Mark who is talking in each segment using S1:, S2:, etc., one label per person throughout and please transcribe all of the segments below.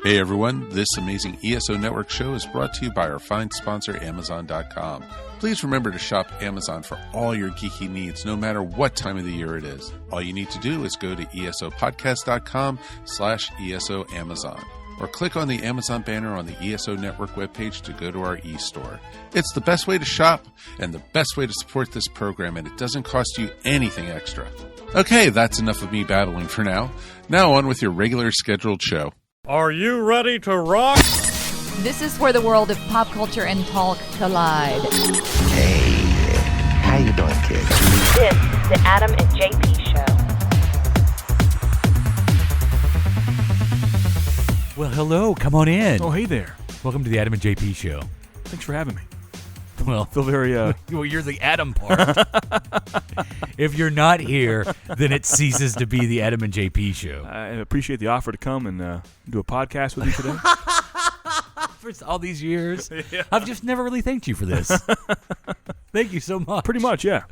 S1: Hey everyone, this amazing ESO Network show is brought to you by our fine sponsor, Amazon.com. Please remember to shop Amazon for all your geeky needs, no matter what time of the year it is. All you need to do is go to esopodcast.com/ESO Amazon, or click on the Amazon banner on the ESO Network webpage to go to our e-store. It's the best way to shop and the best way to support this program, and it doesn't cost you anything extra. Okay, that's enough of me babbling for now. Now on with your regular scheduled show.
S2: Are you ready to rock?
S3: This is where the world of pop culture and talk collide.
S4: Hey, how you doing, kid?
S5: This is the Adam and JP Show.
S6: Well, hello. Come on in.
S7: Oh, hey there.
S6: Welcome to the Adam and JP Show.
S7: Thanks for having me.
S6: Well,
S7: I feel very,
S6: well, you're the Adam part. If you're not here, then it ceases to be the Adam and JP Show.
S7: I appreciate the offer to come and do a podcast with you today.
S6: For all these years,
S7: Yeah.
S6: I've just never really thanked you for this. Thank you so much.
S7: Pretty much, yeah.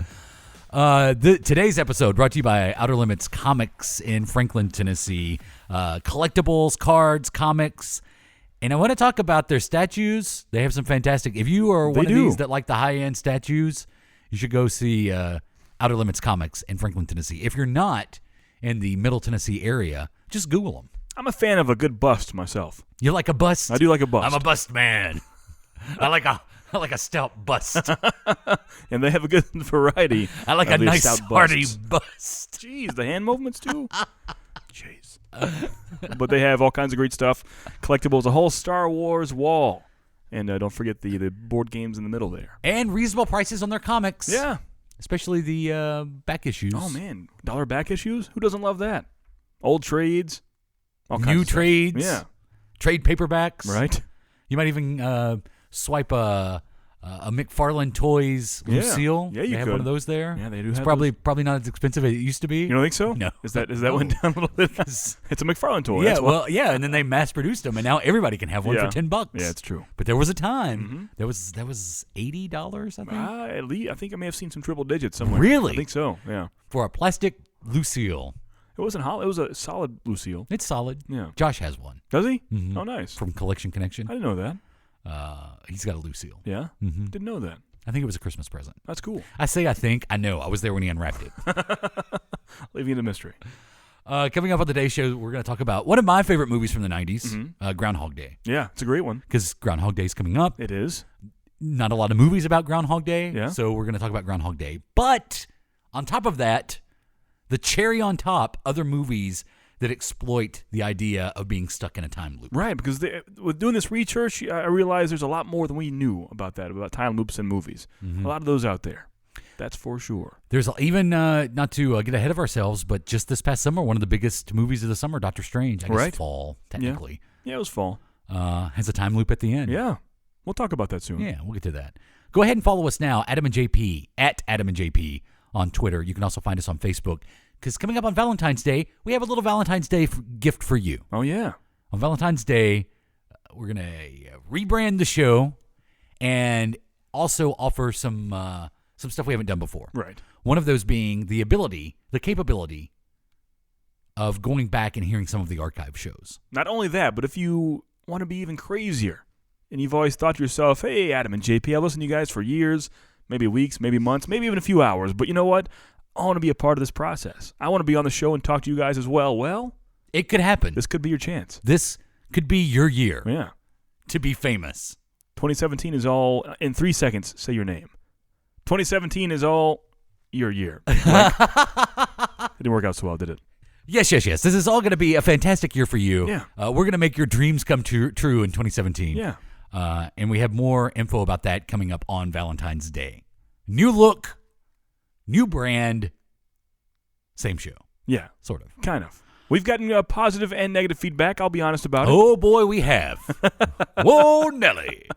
S6: Today's episode brought to you by Outer Limits Comics in Franklin, Tennessee. Collectibles, cards, comics. And I want to talk about their statues. They have some fantastic. If you are one of these that like the high-end statues, you should go see Outer Limits Comics in Franklin, Tennessee. If you're not in the Middle Tennessee area, just Google them.
S7: I'm a fan of a good bust myself.
S6: You like a bust?
S7: I do like a bust.
S6: I'm a bust man. I like a stout bust.
S7: And they have a good variety.
S6: I like a nice hearty bust.
S7: Jeez, the hand movements too. Jeez. But they have all kinds of great stuff. Collectibles, a whole Star Wars wall. And don't forget the board games in the middle there.
S6: And reasonable prices on their comics.
S7: Yeah.
S6: Especially the back issues.
S7: Oh, man. $1 back issues? Who doesn't love that? Old trades. All kinds
S6: New
S7: of stuff.
S6: trades.
S7: Yeah.
S6: Trade paperbacks.
S7: Right.
S6: You might even swipe a McFarlane Toys Lucille.
S7: Yeah, you
S6: they have
S7: could.
S6: one of those there.
S7: Yeah, they do
S6: It's
S7: have
S6: probably
S7: those.
S6: not as expensive as it used to be.
S7: You don't think so?
S6: No.
S7: Is that went down a little bit? It's a McFarlane toy.
S6: Yeah,
S7: that's why.
S6: well, yeah, and then they mass produced them, and now everybody can have one for $10.
S7: Yeah, it's true.
S6: But there was a time that was $80, I think,
S7: At least I think I may have seen some triple digits somewhere.
S6: Really?
S7: I think so. Yeah.
S6: for a plastic Lucille.
S7: It wasn't hollow. It was a solid Lucille.
S6: It's solid.
S7: Yeah.
S6: Josh has one
S7: Does he?
S6: Mhm.
S7: Oh, nice.
S6: from Collection Connection.
S7: I didn't know that.
S6: He's got a Lucille.
S7: Yeah.
S6: Mhm.
S7: Didn't know that.
S6: I think it was a Christmas present.
S7: That's cool.
S6: I think. I know. I was there when he unwrapped it.
S7: Leaving it a mystery.
S6: Coming up on today's show, we're going to talk about one of my favorite movies from the 90s, Groundhog Day.
S7: Yeah, it's a great one.
S6: Because Groundhog Day is coming up.
S7: It is.
S6: Not a lot of movies about Groundhog Day,
S7: Yeah.
S6: so we're going to talk about Groundhog Day. But on top of that, the cherry on top, other movies that exploit the idea of being stuck in a time loop.
S7: Right, because with doing this research, I realized there's a lot more than we knew about time loops in movies. A lot of those out there. That's for sure.
S6: There's even, not to get ahead of ourselves, but just this past summer, one of the biggest movies of the summer, Doctor Strange, I guess
S7: Right.
S6: fall, technically,
S7: Yeah, it was fall.
S6: has a time loop at the end.
S7: Yeah. We'll talk about that soon.
S6: Yeah, we'll get to that. Go ahead and follow us now, Adam and JP, at Adam and JP on Twitter. You can also find us on Facebook, because coming up on Valentine's Day, we have a little Valentine's Day gift for you.
S7: Oh, yeah.
S6: On Valentine's Day, we're going to rebrand the show and also offer some stuff we haven't done before.
S7: Right.
S6: One of those being the capability of going back and hearing some of the archive shows.
S7: Not only that, but if you want to be even crazier, and you've always thought to yourself, hey, Adam and JP, I've listened to you guys for years, maybe weeks, maybe months, maybe even a few hours, but you know what? I want to be a part of this process. I want to be on the show and talk to you guys as well. Well,
S6: It could happen.
S7: this could be your chance.
S6: This could be your year
S7: Yeah.
S6: to be famous.
S7: 2017 is all, in 3 seconds, say your name. 2017 is all your year. Like, it didn't work out so well, did it?
S6: Yes. This is all going to be a fantastic year for you.
S7: Yeah.
S6: We're going to make your dreams come true in 2017.
S7: Yeah.
S6: And we have more info about that coming up on Valentine's Day. New look, new brand, same show.
S7: Yeah.
S6: Sort of.
S7: Kind of. We've gotten positive and negative feedback. I'll be honest about it.
S6: Oh, boy, we have. Whoa, Nelly.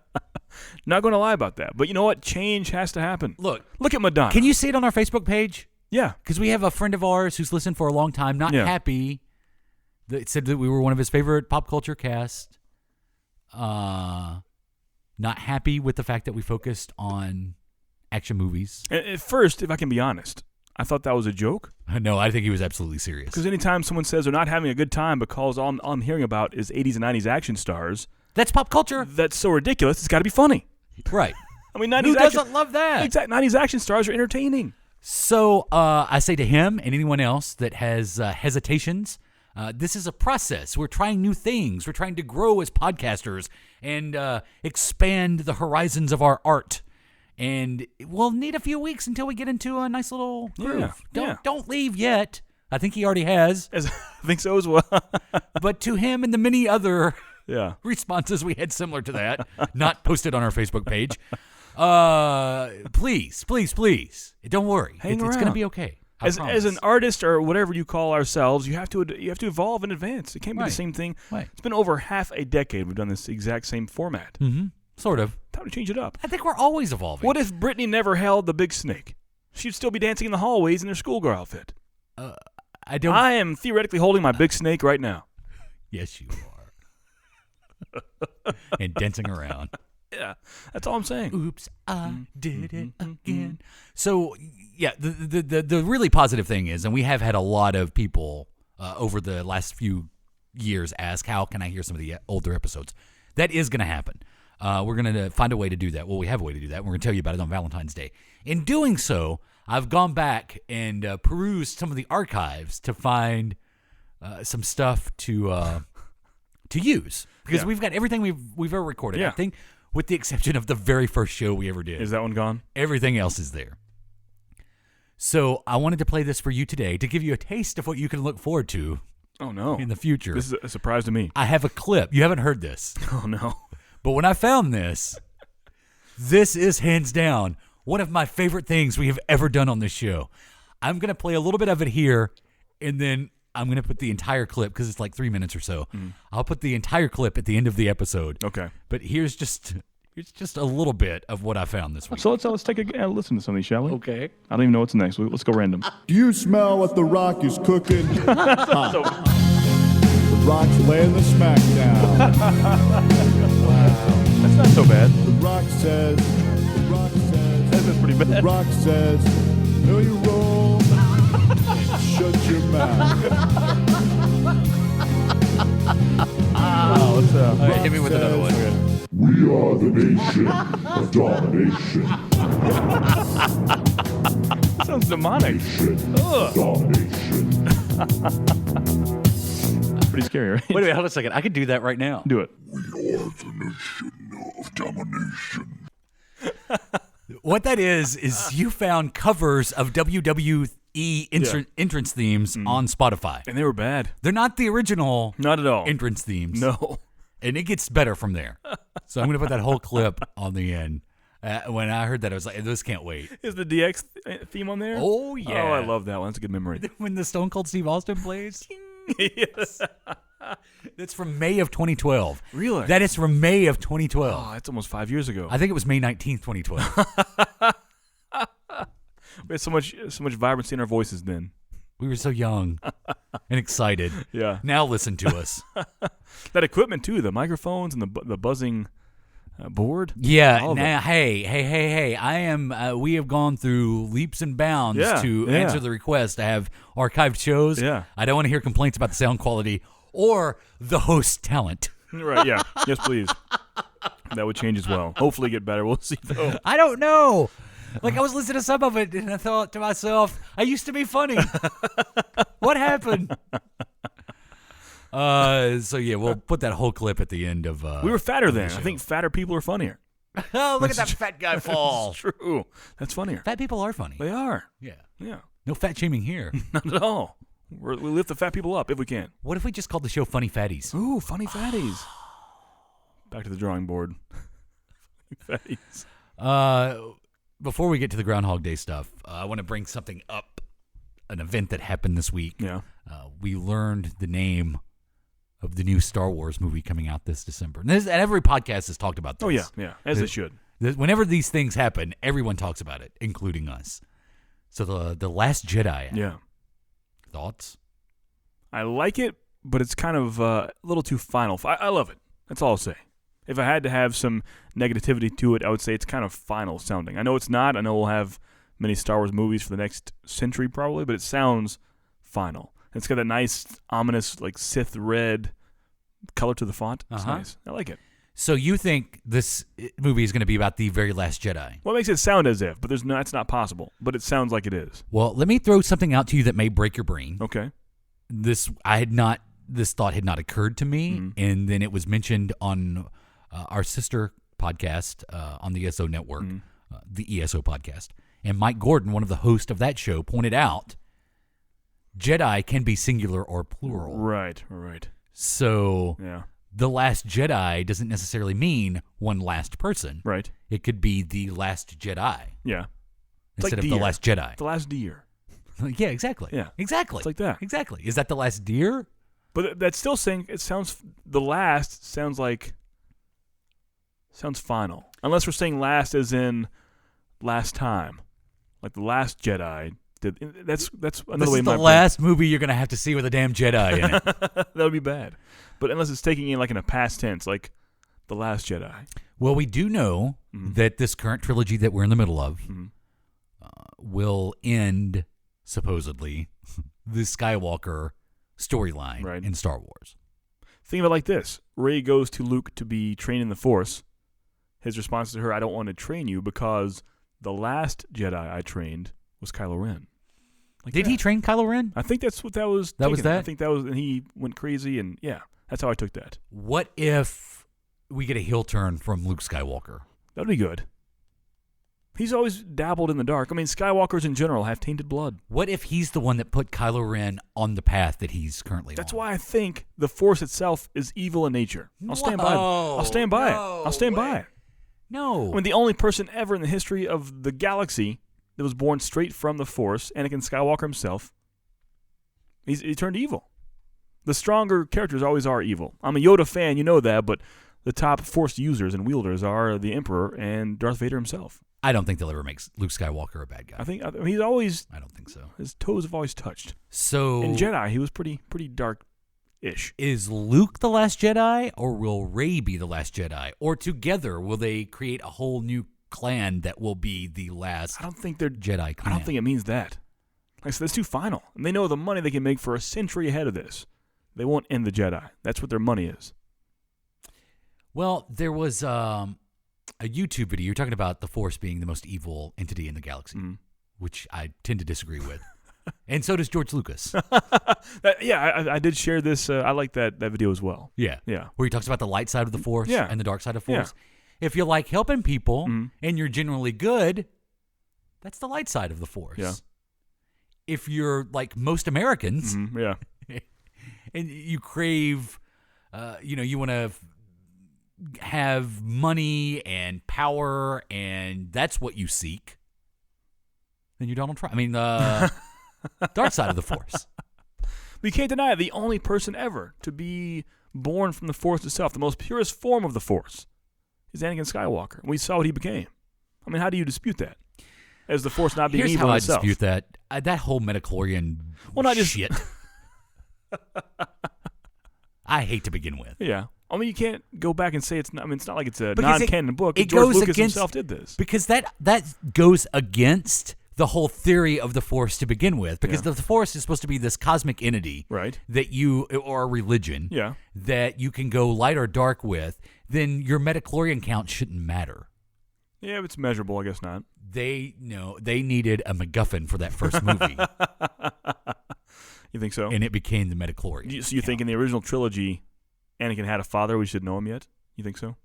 S7: Not going to lie about that. But you know what? Change has to happen.
S6: Look
S7: at Madonna.
S6: Can you see it on our Facebook page?
S7: Yeah.
S6: Because we have a friend of ours who's listened for a long time, not happy, that said that we were one of his favorite pop culture cast. Not happy with the fact that we focused on action movies.
S7: At first, if I can be honest, I thought that was a joke.
S6: No, I think he was absolutely serious.
S7: Because anytime someone says they're not having a good time because all I'm hearing about is 80s and 90s action stars,
S6: That's pop culture.
S7: that's so ridiculous. It's got to be funny.
S6: Right.
S7: I mean, 90s
S6: Who
S7: action,
S6: doesn't love that?
S7: Exact 90s action stars are entertaining.
S6: So I say to him and anyone else that has hesitations, this is a process. We're trying new things. We're trying to grow as podcasters and expand the horizons of our art. And we'll need a few weeks until we get into a nice little groove. Don't leave yet. I think he already has.
S7: I think so as well.
S6: But to him and the many other
S7: Yeah.
S6: responses we had similar to that, not posted on our Facebook page, please, don't worry.
S7: Hang
S6: It's
S7: around.
S6: going to be okay. I
S7: As
S6: promise.
S7: an artist or whatever you call ourselves, you have to evolve in advance. It can't be
S6: Right.
S7: the same thing.
S6: Right.
S7: It's been over half a decade we've done this exact same format.
S6: Mm-hmm. Sort of.
S7: Time to change it up.
S6: I think we're always evolving.
S7: What if Britney never held the big snake? She'd still be dancing in the hallways in her schoolgirl outfit.
S6: I don't.
S7: I am theoretically holding my big snake right now.
S6: Yes, you are. And dancing around.
S7: Yeah, that's all I'm saying.
S6: Oops, I did it again. So, yeah, the really positive thing is, and we have had a lot of people over the last few years ask, how can I hear some of the older episodes? That is going to happen. We're going to find a way to do that. Well, we have a way to do that. We're going to tell you about it on Valentine's Day. In doing so, I've gone back and perused some of the archives to find some stuff to use. Because we've got everything we've ever recorded.
S7: Yeah.
S6: I think with the exception of the very first show we ever did.
S7: Is that one gone?
S6: Everything else is there. So I wanted to play this for you today to give you a taste of what you can look forward to
S7: Oh, no.
S6: in the future.
S7: This is a surprise to me.
S6: I have a clip. You haven't heard this.
S7: Oh, no.
S6: But when I found this is hands down one of my favorite things we have ever done on this show. I'm going to play a little bit of it here, and then I'm going to put the entire clip, because it's like 3 minutes or so. I'll put the entire clip at the end of the episode.
S7: Okay.
S6: But here's just a little bit of what I found this week.
S7: So let's take a listen to something, shall we?
S6: Okay.
S7: I don't even know what's next. Let's go random.
S8: Do you smell what The Rock is cooking? The Rock's laying the smack down.
S7: That's not so bad.
S8: The Rock says,
S7: That's pretty
S8: The
S7: bad.
S8: Rock says, know your role, shut your mouth.
S7: Let's
S6: All right, hit me with another one.
S8: We are the nation of domination.
S7: Sounds demonic.
S8: Domination.
S7: Pretty scary, right?
S6: Wait a minute, hold on a second. I could do that right now.
S7: Do it.
S8: We are the nation of domination.
S6: What that is you found covers of WWE entrance themes on Spotify.
S7: And they were bad.
S6: They're not the original
S7: Not at all.
S6: entrance themes.
S7: No.
S6: And it gets better from there. So I'm going to put that whole clip on the end. When I heard that, I was like, this can't wait.
S7: Is the DX theme on there?
S6: Oh, yeah.
S7: Oh, I love that one. That's a good memory.
S6: When the Stone Cold Steve Austin plays.
S7: Yes.
S6: That's from May of 2012.
S7: Really?
S6: That is from May of 2012.
S7: Oh, that's almost 5 years ago.
S6: I think it was May 19th, 2012.
S7: We had so much vibrancy in our voices then.
S6: We were so young and excited.
S7: Yeah.
S6: Now listen to us.
S7: That equipment too, the microphones and the buzzing board.
S6: Yeah.
S7: All of
S6: Now, hey. I am. We have gone through leaps and bounds to answer the request to have archived shows.
S7: Yeah.
S6: I don't want to hear complaints about the sound quality or the host talent.
S7: Right, yeah. Yes, please. That would change as well. Hopefully get better. We'll see though.
S6: I don't know. Like, I was listening to some of it, and I thought to myself, I used to be funny. What happened? So, yeah, we'll put that whole clip at the end of
S7: We were fatter then.
S6: show.
S7: I think fatter people are funnier.
S6: Oh, look at that fat guy fall.
S7: It's true. That's funnier.
S6: Fat people are funny.
S7: They are.
S6: Yeah.
S7: Yeah.
S6: No fat shaming here.
S7: Not at all. We lift the fat people up if we can.
S6: What if we just called the show Funny Fatties?
S7: Ooh, funny fatties. Back to the drawing board. Fatties.
S6: Before we get to the Groundhog Day stuff, I want to bring something up, an event that happened this week.
S7: Yeah.
S6: We learned the name of the new Star Wars movie coming out this December. And every podcast has talked about this.
S7: Oh, yeah. As it should.
S6: Whenever these things happen, everyone talks about it, including us. So the Last Jedi.
S7: Yeah.
S6: Thoughts?
S7: I like it, but it's kind of a little too final. I love it. That's all I'll say. If I had to have some negativity to it, I would say it's kind of final sounding. I know it's not. I know we'll have many Star Wars movies for the next century probably, but it sounds final. It's got that nice, ominous, like Sith red color to the font. It's nice. I like it.
S6: So you think this movie is going to be about the very last Jedi?
S7: Well, it makes it sound as if, but it's not possible. But it sounds like it is.
S6: Well, let me throw something out to you that may break your brain.
S7: Okay.
S6: This thought had not occurred to me, and then it was mentioned on our sister podcast on the ESO network, the ESO podcast. And Mike Gordon, one of the hosts of that show, pointed out Jedi can be singular or plural.
S7: Right.
S6: So
S7: Yeah.
S6: the Last Jedi doesn't necessarily mean one last person.
S7: Right.
S6: It could be the Last Jedi.
S7: Yeah.
S6: Instead
S7: like
S6: of the Last Jedi.
S7: The last deer.
S6: Yeah, exactly.
S7: Yeah.
S6: Exactly.
S7: It's like that.
S6: Exactly. Is that the last deer?
S7: But that's still saying it sounds. The last sounds final. Unless we're saying last as in last time, like the Last Jedi. That's another
S6: This
S7: way.
S6: is the last movie you're gonna have to see with a damn Jedi in it.
S7: That would be bad. But unless it's taking in like in a past tense, like the Last Jedi.
S6: Well, we do know that this current trilogy that we're in the middle of will end, supposedly, the Skywalker storyline in Star Wars.
S7: Think of it like this. Rey goes to Luke to be trained in the Force. His response to her, I don't want to train you because the last Jedi I trained was Kylo Ren. Like
S6: Did he train Kylo Ren?
S7: I think that's what that was.
S6: That was that?
S7: I think that was, and he went crazy, and yeah, that's how I took that.
S6: What if we get a heel turn from Luke Skywalker?
S7: That would be good. He's always dabbled in the dark. I mean, Skywalkers in general have tainted blood.
S6: What if he's the one that put Kylo Ren on the path that he's currently on?
S7: That's why I think the Force itself is evil in nature. I'll stand by it. I'll stand by it. I'll stand by it.
S6: No.
S7: I mean, the only person ever in the history of the galaxy that was born straight from the Force, Anakin Skywalker himself, he turned evil. The stronger characters always are evil. I'm a Yoda fan, you know that, but the top Force users and wielders are the Emperor and Darth Vader himself.
S6: I don't think they'll ever make Luke Skywalker a bad guy.
S7: I think he's always.
S6: I don't think so.
S7: His toes have always touched.
S6: So
S7: in Jedi, he was pretty dark-ish.
S6: Is Luke the last Jedi, or will Rey be the last Jedi, or together will they create a whole new clan that will be the last?
S7: I don't think they're
S6: Jedi clan.
S7: I don't think it means that. Like I said, it's too final, and they know the money they can make for a century ahead of this. They won't end the Jedi. That's what their money is.
S6: Well, there was a YouTube video. You're talking about the Force being the most evil entity in the galaxy, which I tend to disagree with. And so does George Lucas.
S7: I did share this. I like that video as well.
S6: Yeah. Where he talks about the light side of the Force and the dark side of the Force. Yeah. If you like helping people and you're generally good, that's the light side of the Force.
S7: Yeah.
S6: If you're like most Americans and you crave, you want to have money and power and that's what you seek, then you're Donald Trump. I mean, dark side of the Force.
S7: But you can't deny it. The only person ever to be born from the Force itself, the most purest form of the Force, is Anakin Skywalker. We saw what he became. I mean, how do you dispute that? As the Force not being
S6: Here's
S7: evil
S6: how
S7: in
S6: I
S7: itself.
S6: dispute that. That whole midichlorian shit. I hate to begin with.
S7: Yeah. I mean, you can't go back and say it's not. I mean, it's not like it's a
S6: Because
S7: non-canon book.
S6: it
S7: George
S6: goes
S7: Lucas
S6: against-
S7: himself did this.
S6: Because that goes against the whole theory of the Force to begin with. Because the Force is supposed to be this cosmic entity,
S7: right?
S6: That you, or a religion, that you can go light or dark with. Then your midichlorian count shouldn't matter.
S7: Yeah, if it's measurable, I guess not.
S6: They needed a MacGuffin for that first movie.
S7: You think so?
S6: And it became the midichlorian.
S7: So you think in the original trilogy, Anakin had a father? We should know him yet? You think so?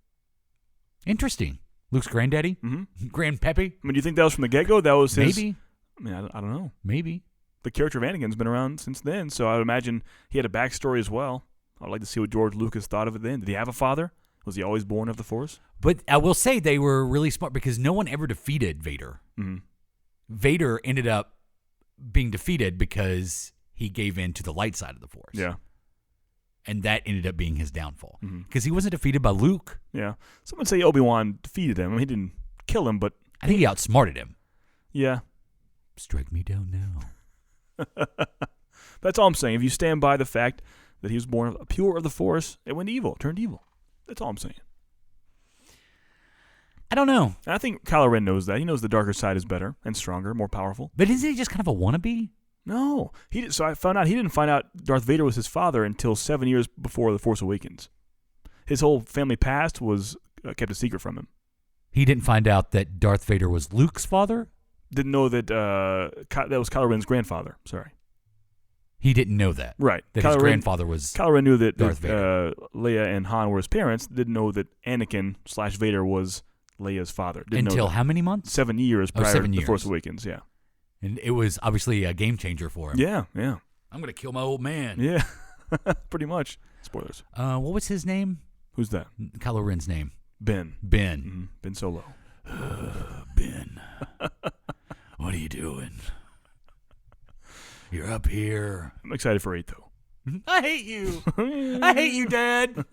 S6: Interesting. Luke's granddaddy?
S7: Mm-hmm.
S6: Grandpappy?
S7: I mean, do you think that was from the get-go? That was his...
S6: Maybe.
S7: I mean, I don't know.
S6: Maybe.
S7: The character of Anakin's been around since then, so I would imagine he had a backstory as well. I'd like to see what George Lucas thought of it then. Did he have a father? Was he always born of the Force?
S6: But I will say they were really smart because no one ever defeated Vader.
S7: Mm-hmm.
S6: Vader ended up being defeated because he gave in to the light side of the Force.
S7: Yeah.
S6: And that ended up being his downfall. Because he wasn't defeated by Luke.
S7: Yeah. Someone say Obi-Wan defeated him. I mean, he didn't kill him, but...
S6: I think he outsmarted him.
S7: Yeah.
S6: Strike me down now.
S7: That's all I'm saying. If you stand by the fact that he was born pure of the Force, it went evil, turned evil. That's all I'm saying.
S6: I don't know.
S7: And I think Kylo Ren knows that. He knows the darker side is better and stronger, more powerful.
S6: But isn't he just kind of a wannabe?
S7: No. So I found out he didn't find out Darth Vader was his father until 7 years before The Force Awakens. His whole family past was kept a secret from him.
S6: He didn't find out that Darth Vader was Luke's father?
S7: Didn't know that that was Kylo Ren's grandfather. Sorry.
S6: He didn't know that.
S7: Right.
S6: That his grandfather was
S7: Kylo Ren knew that
S6: Darth Vader.
S7: Leia and Han were his parents. Didn't know that Anakin/Vader was Leia's father. Didn't
S6: Until
S7: know
S6: how many months?
S7: 7 years prior
S6: 7
S7: to
S6: years.
S7: The Force Awakens, yeah.
S6: And it was obviously a game changer for him.
S7: Yeah.
S6: I'm going to kill my old man.
S7: Yeah. Pretty much. Spoilers.
S6: What was his name?
S7: Who's that?
S6: Kylo Ren's name.
S7: Ben.
S6: Ben.
S7: Mm-hmm. Ben Solo.
S6: Ben. What are you doing? You're up here.
S7: I'm excited for 8, though.
S6: I hate you. I hate you, Dad.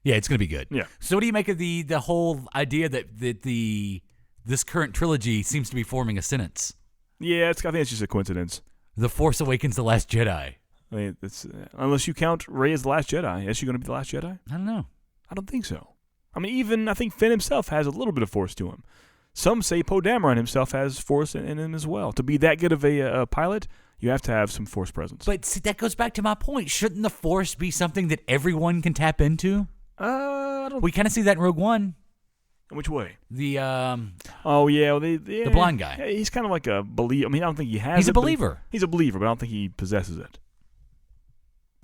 S6: Yeah, it's going to be good.
S7: Yeah.
S6: So what do you make of the whole idea that this current trilogy seems to be forming a sentence?
S7: Yeah, I think it's just a coincidence.
S6: The Force Awakens, The Last Jedi.
S7: I mean, it's unless you count Rey as the Last Jedi. Is she going to be the Last Jedi?
S6: I don't know.
S7: I don't think so. I mean, I think Finn himself has a little bit of Force to him. Some say Poe Dameron himself has Force in him as well. To be that good of a pilot, you have to have some Force presence.
S6: But see, that goes back to my point. Shouldn't the Force be something that everyone can tap into?
S7: I don't.
S6: We kind of see that in Rogue One.
S7: In which way?
S6: The
S7: Oh yeah, well, the
S6: blind guy.
S7: Yeah, he's kind of like a believer. I mean, I don't think he has.
S6: He's a
S7: but
S6: believer.
S7: He's a believer, but I don't think he possesses it.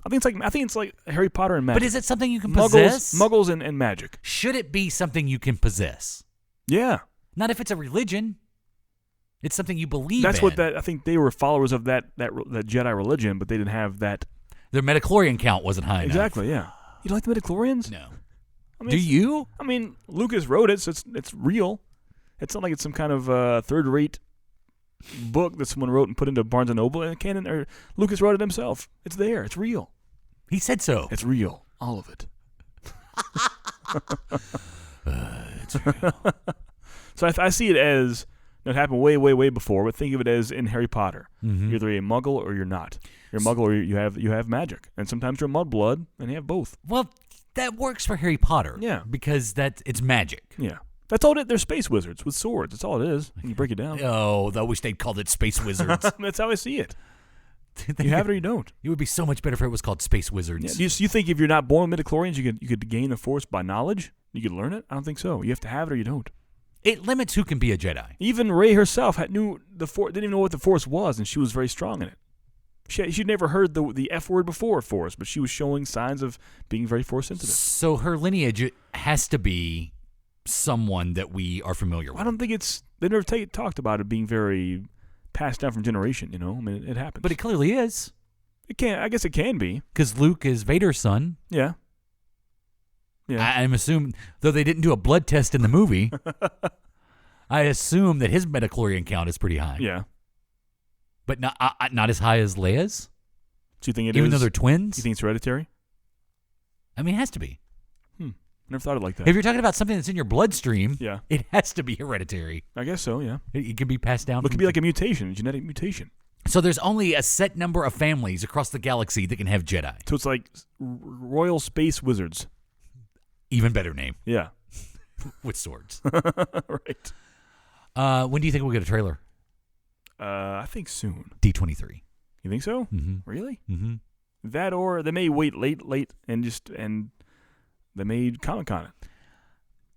S7: I think it's like Harry Potter and magic.
S6: But is it something you can possess?
S7: Muggles and magic.
S6: Should it be something you can possess?
S7: Yeah.
S6: Not if it's a religion. It's something you believe
S7: That's
S6: in.
S7: what I think they were followers of that Jedi religion, but they didn't have that.
S6: Their midichlorian count wasn't high enough.
S7: Exactly, yeah. You don't like the midichlorians?
S6: No.
S7: I mean,
S6: Do you?
S7: I mean, Lucas wrote it, so it's real. It's not like it's some kind of third-rate book that someone wrote and put into Barnes & Noble. And Canon, or Lucas wrote it himself. It's there. It's real.
S6: He said so.
S7: It's real. All of it.
S6: It's real.
S7: So I see it as it happened way, way, way before, but think of it as in Harry Potter.
S6: Mm-hmm.
S7: You're either a Muggle or you're not. You're a Muggle or you have magic, and sometimes you're mudblood, and you have both.
S6: Well, that works for Harry Potter.
S7: Yeah,
S6: because it's magic.
S7: Yeah, that's all. They're space wizards with swords. That's all it is. When you break it down.
S6: Oh, I wish they'd called it Space Wizards.
S7: That's how I see it. You have it or you don't.
S6: It would be so much better if it was called Space Wizards.
S7: Yeah. You think if you're not born with midichlorians, you could gain the Force by knowledge? You could learn it? I don't think so. You have to have it or you don't.
S6: It limits who can be a Jedi.
S7: Even Rey herself knew the Force, didn't even know what the Force was, and she was very strong in it. She'd never heard the F word before Force, but she was showing signs of being very Force sensitive.
S6: So her lineage has to be someone that we are familiar with.
S7: I don't think they never talked about it being very passed down from generation. I mean, it happens.
S6: But it clearly is.
S7: It can. I guess it can be.
S6: Because Luke is Vader's son.
S7: Yeah. Yeah.
S6: I'm assuming, though they didn't do a blood test in the movie, I assume that his midichlorian count is pretty high.
S7: Yeah.
S6: But not as high as Leia's?
S7: So you think
S6: Even though they're twins?
S7: You think it's hereditary?
S6: I mean, it has to be.
S7: Never thought of it like that.
S6: If you're talking about something that's in your bloodstream,
S7: yeah,
S6: it has to be hereditary.
S7: I guess so, yeah.
S6: It can be passed down.
S7: It could be like a mutation, a genetic mutation.
S6: So there's only a set number of families across the galaxy that can have Jedi.
S7: So it's like Royal Space Wizards.
S6: Even better name.
S7: Yeah.
S6: With swords.
S7: Right.
S6: When do you think we'll get a trailer?
S7: I think soon.
S6: D23.
S7: You think so?
S6: Mm-hmm.
S7: Really?
S6: Mm-hmm.
S7: That or they may wait late and they may Comic-Con it.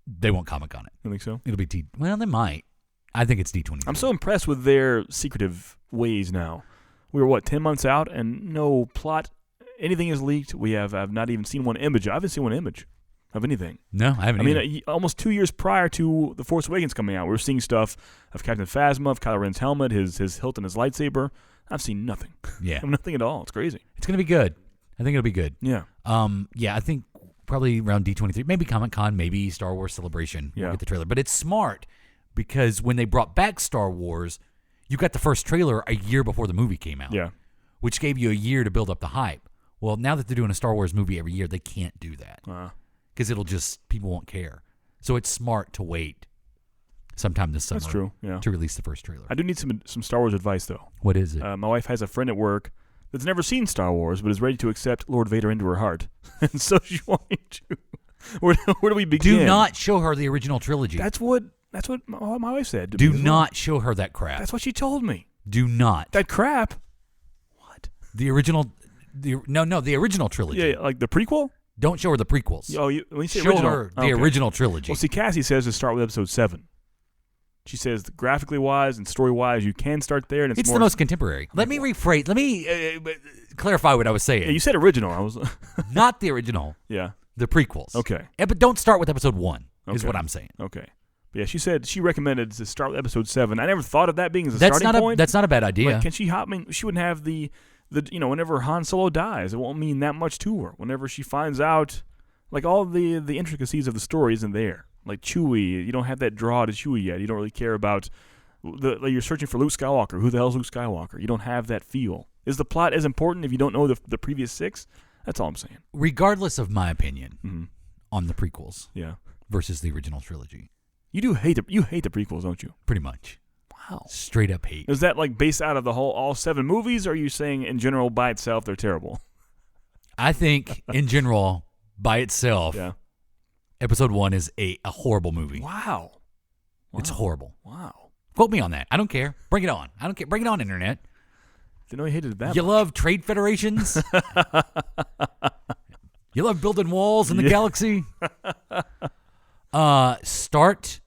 S6: They won't Comic-Con it.
S7: You think so?
S6: It'll be well, they might. I think it's D23.
S7: I'm so impressed with their secretive ways now. We were 10 months out and no plot. Anything is leaked. I've not even seen one image. I haven't seen one image of anything.
S6: No, I haven't.
S7: I mean, almost 2 years prior to The Force Awakens coming out, we were seeing stuff of Captain Phasma, of Kylo Ren's helmet, his hilt and his lightsaber. I've seen nothing.
S6: Yeah.
S7: Nothing at all. It's crazy.
S6: It's going to be good. I think it'll be good.
S7: Yeah.
S6: Yeah, I think probably around D23, maybe Comic-Con, maybe Star Wars Celebration.
S7: Yeah.
S6: We'll get the trailer. But it's smart because when they brought back Star Wars, you got the first trailer a year before the movie came out.
S7: Yeah.
S6: Which gave you a year to build up the hype. Well, now that they're doing a Star Wars movie every year, they can't do that. Because people won't care. So it's smart to wait sometime this summer.
S7: That's true, yeah.
S6: To release the first trailer.
S7: I do need some Star Wars advice, though.
S6: What is it?
S7: My wife has a friend at work that's never seen Star Wars, but is ready to accept Lord Vader into her heart. And so she's wanting to Where do we begin?
S6: Do not show her the original trilogy.
S7: That's what my wife said.
S6: Do not show her that crap.
S7: That's what she told me.
S6: Do not.
S7: That crap? What?
S6: The original trilogy.
S7: Yeah, like the prequel?
S6: Don't show her the prequels.
S7: Oh, when you say
S6: show
S7: original,
S6: her the original trilogy.
S7: Well, see, Cassie says to start with episode 7. She says graphically wise and story wise, you can start there, and it's
S6: the most contemporary. Let me rephrase. Let me clarify what I was saying.
S7: Yeah, you said original. I was
S6: not the original.
S7: Yeah,
S6: the prequels.
S7: Okay,
S6: but don't start with episode 1. Is what I'm saying.
S7: Okay. But yeah, she said she recommended to start with episode 7. I never thought of that being as a starting point.
S6: That's not a bad idea.
S7: Like, can she hop? I mean, she wouldn't have the whenever Han Solo dies, it won't mean that much to her. Whenever she finds out, like all the intricacies of the story isn't there. Like Chewie, you don't have that draw to Chewie yet. You don't really care about you're searching for Luke Skywalker. Who the hell is Luke Skywalker? You don't have that feel. Is the plot as important if you don't know the previous 6? That's all I'm saying.
S6: Regardless of my opinion on the prequels, versus the original trilogy,
S7: you hate the prequels, don't you?
S6: Pretty much.
S7: Wow.
S6: Straight up hate.
S7: Is that like based out of all 7 movies, or are you saying in general by itself they're terrible?
S6: I think in general by itself.
S7: Yeah.
S6: Episode 1 is a horrible movie.
S7: Wow.
S6: It's horrible.
S7: Wow.
S6: Quote me on that. I don't care. Bring it on. I don't care. Bring it on, Internet.
S7: Didn't know you hated that.
S6: You love trade federations? You love building walls in the galaxy? Start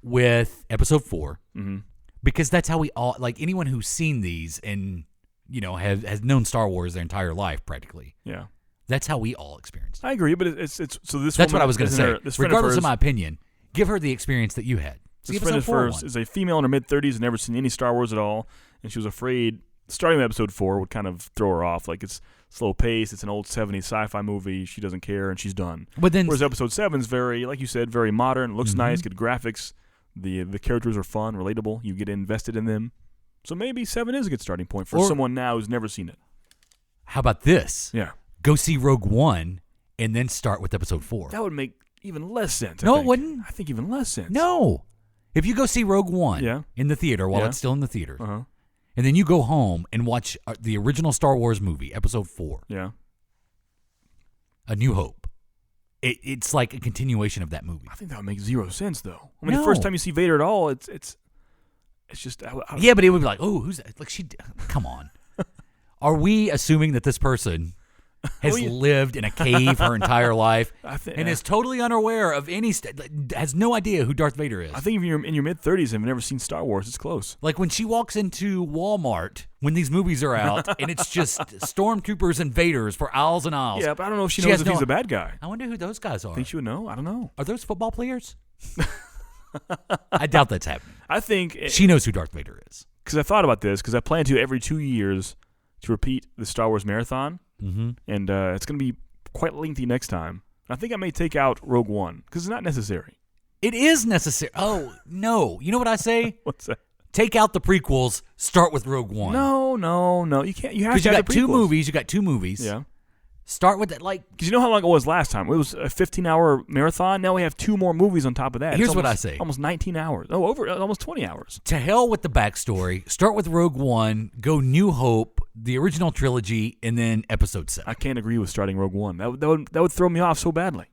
S6: with episode 4. Mm-hmm. Because that's how we all, like anyone who's seen these and, has known Star Wars their entire life practically.
S7: Yeah.
S6: That's how we all experienced it.
S7: I agree, but it's so this.
S6: That's what I was going to say. Regardless of my
S7: my
S6: opinion, give her the experience that you had.
S7: this friend of hers is a female in her mid-30s, never seen any Star Wars at all, and she was afraid starting with episode 4 would kind of throw her off. Like it's slow pace, it's an old 70s sci-fi movie. She doesn't care, and she's done.
S6: But then,
S7: whereas episode 7 is very, like you said, very modern. Looks nice, good graphics. The characters are fun, relatable. You get invested in them. So maybe 7 is a good starting point for someone now who's never seen it.
S6: How about this?
S7: Yeah.
S6: Go see Rogue One and then start with episode 4.
S7: That would make even less sense.
S6: No, it wouldn't.
S7: I think even less sense.
S6: No. If you go see Rogue One in the theater while it's still in the theaters, and then you go home and watch the original Star Wars movie, episode 4, A New Hope, it's like a continuation of that movie.
S7: I think that would make zero sense, though. I mean, the first time you see Vader at all, it's just...
S6: Yeah, but it would be like, oh, who's that? Like, come on. Are we assuming that this person has lived in a cave her entire life and is totally unaware of has no idea who Darth Vader is?
S7: I think if you're in your mid-30s and have never seen Star Wars, it's close.
S6: Like when she walks into Walmart when these movies are out and it's just stormtroopers and Vaders for aisles and aisles.
S7: Yeah, but I don't know if she knows if he's a bad guy.
S6: I wonder who those guys are.
S7: Think she would know? I don't know.
S6: Are those football players? I doubt that's happening.
S7: I think...
S6: she knows who Darth Vader is.
S7: Because I thought about this, because I plan to every 2 years to repeat the Star Wars marathon.
S6: Mm-hmm.
S7: And it's going to be quite lengthy next time. I think I may take out Rogue One because it's not necessary.
S6: It is necessary. Oh, no. You know what I say?
S7: What's that?
S6: Take out the prequels, start with Rogue One.
S7: No. You can't. You have to have the prequels.
S6: You got two movies.
S7: Yeah.
S6: Start with that, because
S7: you know how long it was last time? It was a 15-hour marathon. Now we have 2 more movies on top of that.
S6: Here's what I say.
S7: Almost 19 hours. Oh, almost 20 hours.
S6: To hell with the backstory. Start with Rogue One, go New Hope, the original trilogy, and then Episode 7.
S7: I can't agree with starting Rogue One. That would throw me off so badly.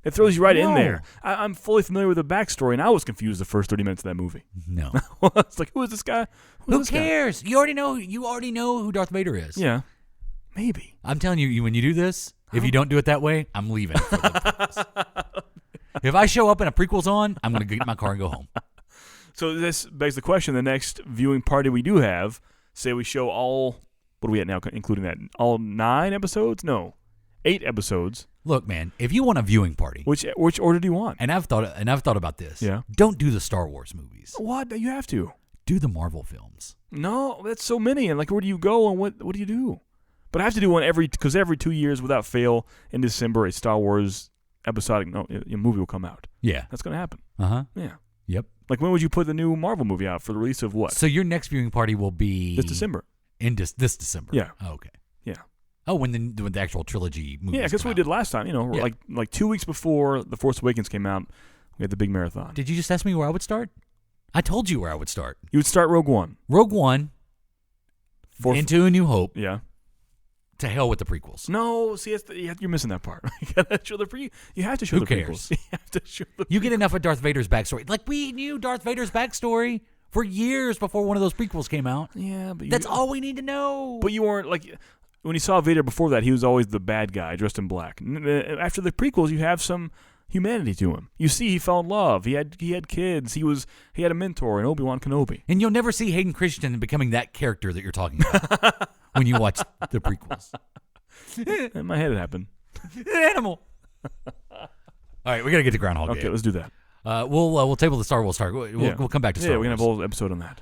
S7: It throws you right in there. I'm fully familiar with the backstory, and I was confused the first 30 minutes of that movie.
S6: No.
S7: It's like, who is this guy?
S6: Who cares? You already know who Darth Vader is.
S7: Yeah. Maybe.
S6: I'm telling you, when you do this, if you don't do it that way, I'm leaving. For the prequels. If I show up and a prequel's on, I'm going to get in my car and go home.
S7: So this begs the question, the next viewing party we do have, say we show all, what are we at now, including that, all 9 episodes? No, 8 episodes.
S6: Look, man, if you want a viewing party.
S7: Which order do you want?
S6: And I've thought about this.
S7: Yeah.
S6: Don't do the Star Wars movies.
S7: What? You have to.
S6: Do the Marvel films.
S7: No, that's so many. And where do you go and what do you do? But I have to do one every 2 years without fail in December, a Star Wars episodic movie will come out.
S6: Yeah.
S7: That's going to happen.
S6: Uh-huh.
S7: Yeah.
S6: Yep.
S7: Like when would you put the new Marvel movie out for the release of what?
S6: So your next viewing party will be...
S7: This December.
S6: This December?
S7: Yeah.
S6: Oh, okay.
S7: Yeah.
S6: Oh, when the actual trilogy movie.
S7: Yeah, because we did last time. Like 2 weeks before The Force Awakens came out, we had the big marathon.
S6: Did you just ask me where I would start? I told you where I would start.
S7: You would start Rogue One.
S6: Rogue One. Into A New Hope.
S7: Yeah.
S6: to hell with the prequels.
S7: No, see, you're missing that part. You have to show the prequels. You have to show
S6: Who
S7: the
S6: cares?
S7: prequels. You have to show the
S6: You get enough of Darth Vader's backstory. Like, we knew Darth Vader's backstory for years before one of those prequels came out.
S7: Yeah, but
S6: That's all we need to know.
S7: But you weren't, like, when you saw Vader before that, he was always the bad guy dressed in black. After the prequels, you have some humanity to him. You see, he fell in love. He had kids. He had a mentor in Obi-Wan Kenobi.
S6: And you'll never see Hayden Christensen becoming that character that you're talking about when you watch the prequels.
S7: In my head, it happened.
S6: Animal. All right, we got to get to Groundhog Day.
S7: Okay, let's do that.
S6: We'll table the Star Wars talk. We'll come back to Star Wars.
S7: Yeah, we're going to have a whole episode on that.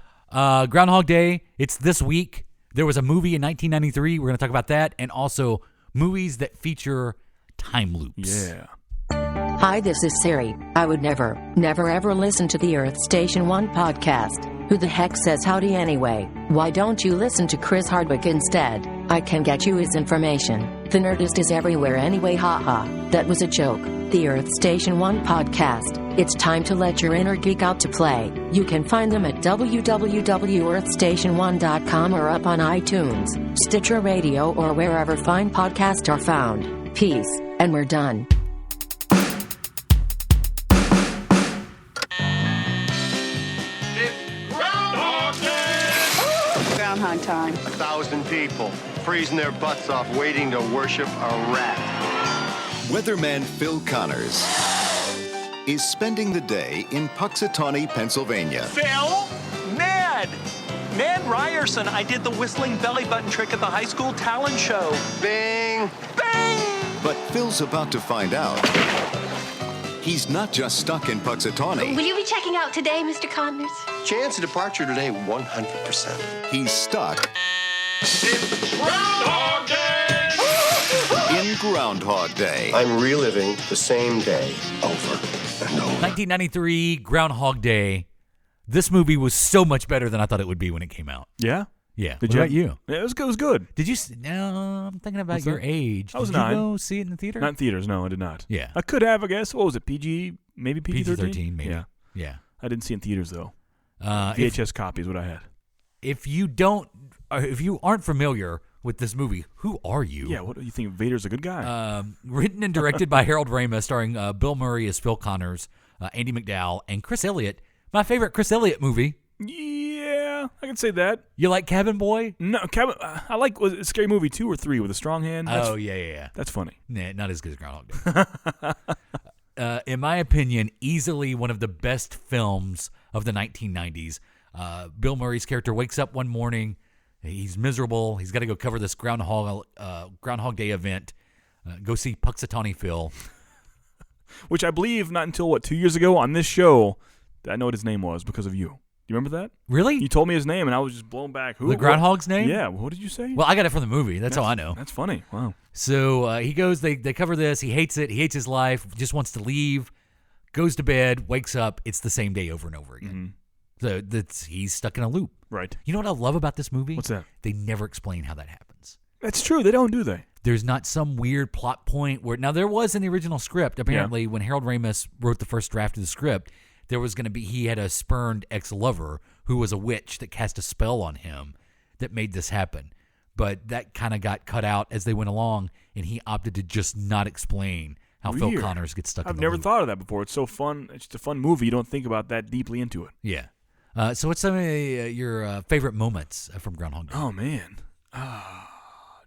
S6: Groundhog Day, it's this week. There was a movie in 1993. We're going to talk about that. And also movies that feature time loops.
S7: Yeah.
S9: Hi, this is Siri. I would never, ever listen to the Earth Station 1 podcast. Who the heck says howdy anyway? Why don't you listen to Chris Hardwick instead? I can get you his information. The Nerdist is everywhere anyway, haha. That was a joke. The Earth Station 1 podcast. It's time to let your inner geek out to play. You can find them at www.earthstation1.com or up on iTunes, Stitcher Radio, or wherever fine podcasts are found. Peace, and we're done.
S10: Groundhog time.
S11: 1,000 people freezing their butts off waiting to worship a rat.
S12: Weatherman Phil Connors is spending the day in Puxatawney, Pennsylvania.
S13: Phil? Ned Ryerson. I did the whistling belly button trick at the high school talent show.
S11: Bing!
S13: Bing!
S12: But Phil's about to find out he's not just stuck in Puxatawney.
S14: Will you be checking out today, Mr. Connors?
S11: Chance of departure today, 100%.
S12: He's stuck
S13: Groundhog Day!
S12: in Groundhog Day.
S11: I'm reliving the same day over and over.
S6: 1993, Groundhog Day. This movie was so much better than I thought it would be when it came out.
S7: Yeah?
S6: Yeah.
S7: What
S6: about you?
S7: Yeah, it was good. It was good.
S6: Did you? No, I'm thinking about your age.
S7: I was
S6: did
S7: 9.
S6: you go see it in the theater?
S7: Not in theaters, no, I did not.
S6: Yeah.
S7: I could have, I guess. What was it, PG? Maybe PG-13?
S6: PG-13, maybe.
S7: Yeah.
S6: Yeah.
S7: I didn't see it in theaters, though. VHS copy is what I had.
S6: If you aren't familiar with this movie, who are you?
S7: Yeah, what do you think? Vader's a good guy?
S6: Written and directed by Harold Ramis, starring Bill Murray as Phil Connors, Andy McDowell, and Chris Elliott. My favorite Chris Elliott movie.
S7: Yeah, I can say that.
S6: You like Cabin Boy?
S7: No, Cabin. I like was it Scary Movie 2 or 3 with a strong hand.
S6: Yeah.
S7: That's funny.
S6: Nah, not as good as Groundhog Day. In my opinion, easily one of the best films of the 1990s. Bill Murray's character wakes up one morning. He's miserable. He's got to go cover this Groundhog Day event. Go see Puxatawney Phil.
S7: Which I believe not until, 2 years ago on this show, I know what his name was because of you. You remember that?
S6: Really?
S7: You told me his name, and I was just blown back. Who?
S6: The Groundhog's name?
S7: Yeah. What did you say?
S6: Well, I got it from the movie. That's all I know.
S7: That's funny. Wow.
S6: So he goes, they cover this. He hates it. He hates his life. Just wants to leave. Goes to bed. Wakes up. It's the same day over and over again. Mm-hmm. So he's stuck in a loop.
S7: Right.
S6: You know what I love about this movie?
S7: What's that?
S6: They never explain how that happens.
S7: That's true. They don't, do they?
S6: There's not some weird plot point where... Now, there was in the original script, apparently, when Harold Ramis wrote the first draft of the script, there was going to be... He had a spurned ex-lover who was a witch that cast a spell on him that made this happen. But that kind of got cut out as they went along, and he opted to just not explain how Phil Connors gets stuck in the
S7: I've never
S6: loop.
S7: thought of that before. It's so fun. It's just a fun movie. You don't think about that deeply into it.
S6: Yeah. So what's some of your favorite moments from Groundhog Day?
S7: Oh, man.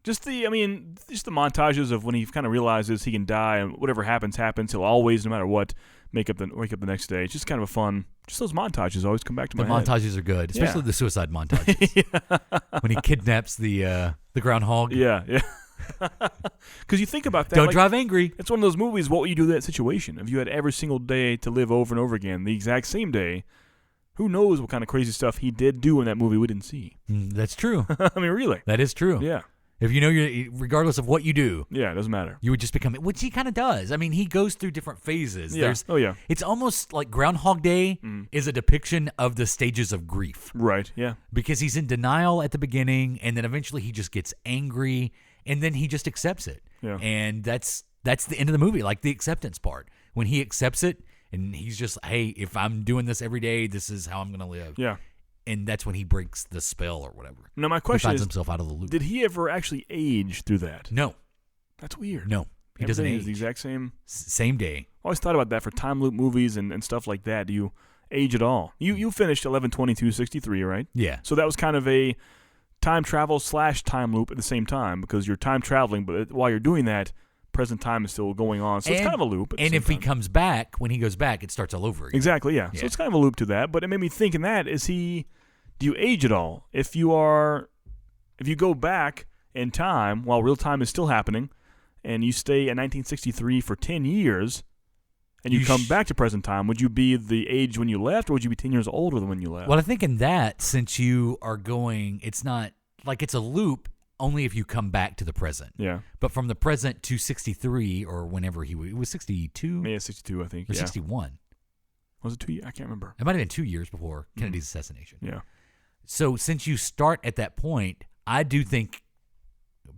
S7: Just the montages of when he kind of realizes he can die and whatever happens. He'll always, no matter what, wake up the next day. It's just kind of a fun. Just those montages always come back to my head.
S6: The montages are good, especially the suicide montages. When he kidnaps the groundhog.
S7: Yeah. Because you think about that.
S6: Don't drive angry.
S7: It's one of those movies. What would you do in that situation if you had every single day to live over and over again, the exact same day? Who knows what kind of crazy stuff he did do in that movie we didn't see?
S6: That's true.
S7: I mean, really.
S6: That is true.
S7: Yeah.
S6: If you know, regardless of what you do,
S7: yeah, it doesn't matter.
S6: You would just become, which he kind of does. I mean, he goes through different phases.
S7: Yeah.
S6: It's almost like Groundhog Day is a depiction of the stages of grief.
S7: Right. Yeah.
S6: Because he's in denial at the beginning, and then eventually he just gets angry, and then he just accepts it.
S7: Yeah.
S6: And that's the end of the movie, like the acceptance part. When he accepts it, and he's just, hey, if I'm doing this every day, this is how I'm going to live.
S7: Yeah.
S6: and that's when he breaks the spell or whatever.
S7: Now, my question
S6: he finds
S7: is,
S6: himself out of the loop.
S7: Did he ever actually age through that?
S6: No.
S7: That's weird.
S6: No. He doesn't age.
S7: The exact same?
S6: Same day.
S7: I always thought about that for time loop movies and stuff like that. Do you age at all? You finished 11/22/63, right?
S6: Yeah.
S7: So that was kind of a time travel / time loop at the same time because you're time traveling, but while you're doing that, present time is still going on. So it's kind of a loop.
S6: And if he comes back, when he goes back, it starts all over again.
S7: Exactly, yeah. So it's kind of a loop to that. But it made me think in that, do you age at all? If you go back in time while real time is still happening, and you stay at 1963 for 10 years, and you come back to present time, would you be the age when you left, or would you be 10 years older than when you left?
S6: Well, I think in that, since you are going, it's not like it's a loop only if you come back to the present.
S7: Yeah.
S6: But from the present to 63, or whenever it was 62?
S7: Yeah, 62, I think.
S6: Or 61.
S7: Was it 2 years? I can't remember.
S6: It might have been 2 years before Kennedy's assassination.
S7: Yeah.
S6: So since you start at that point, I do think,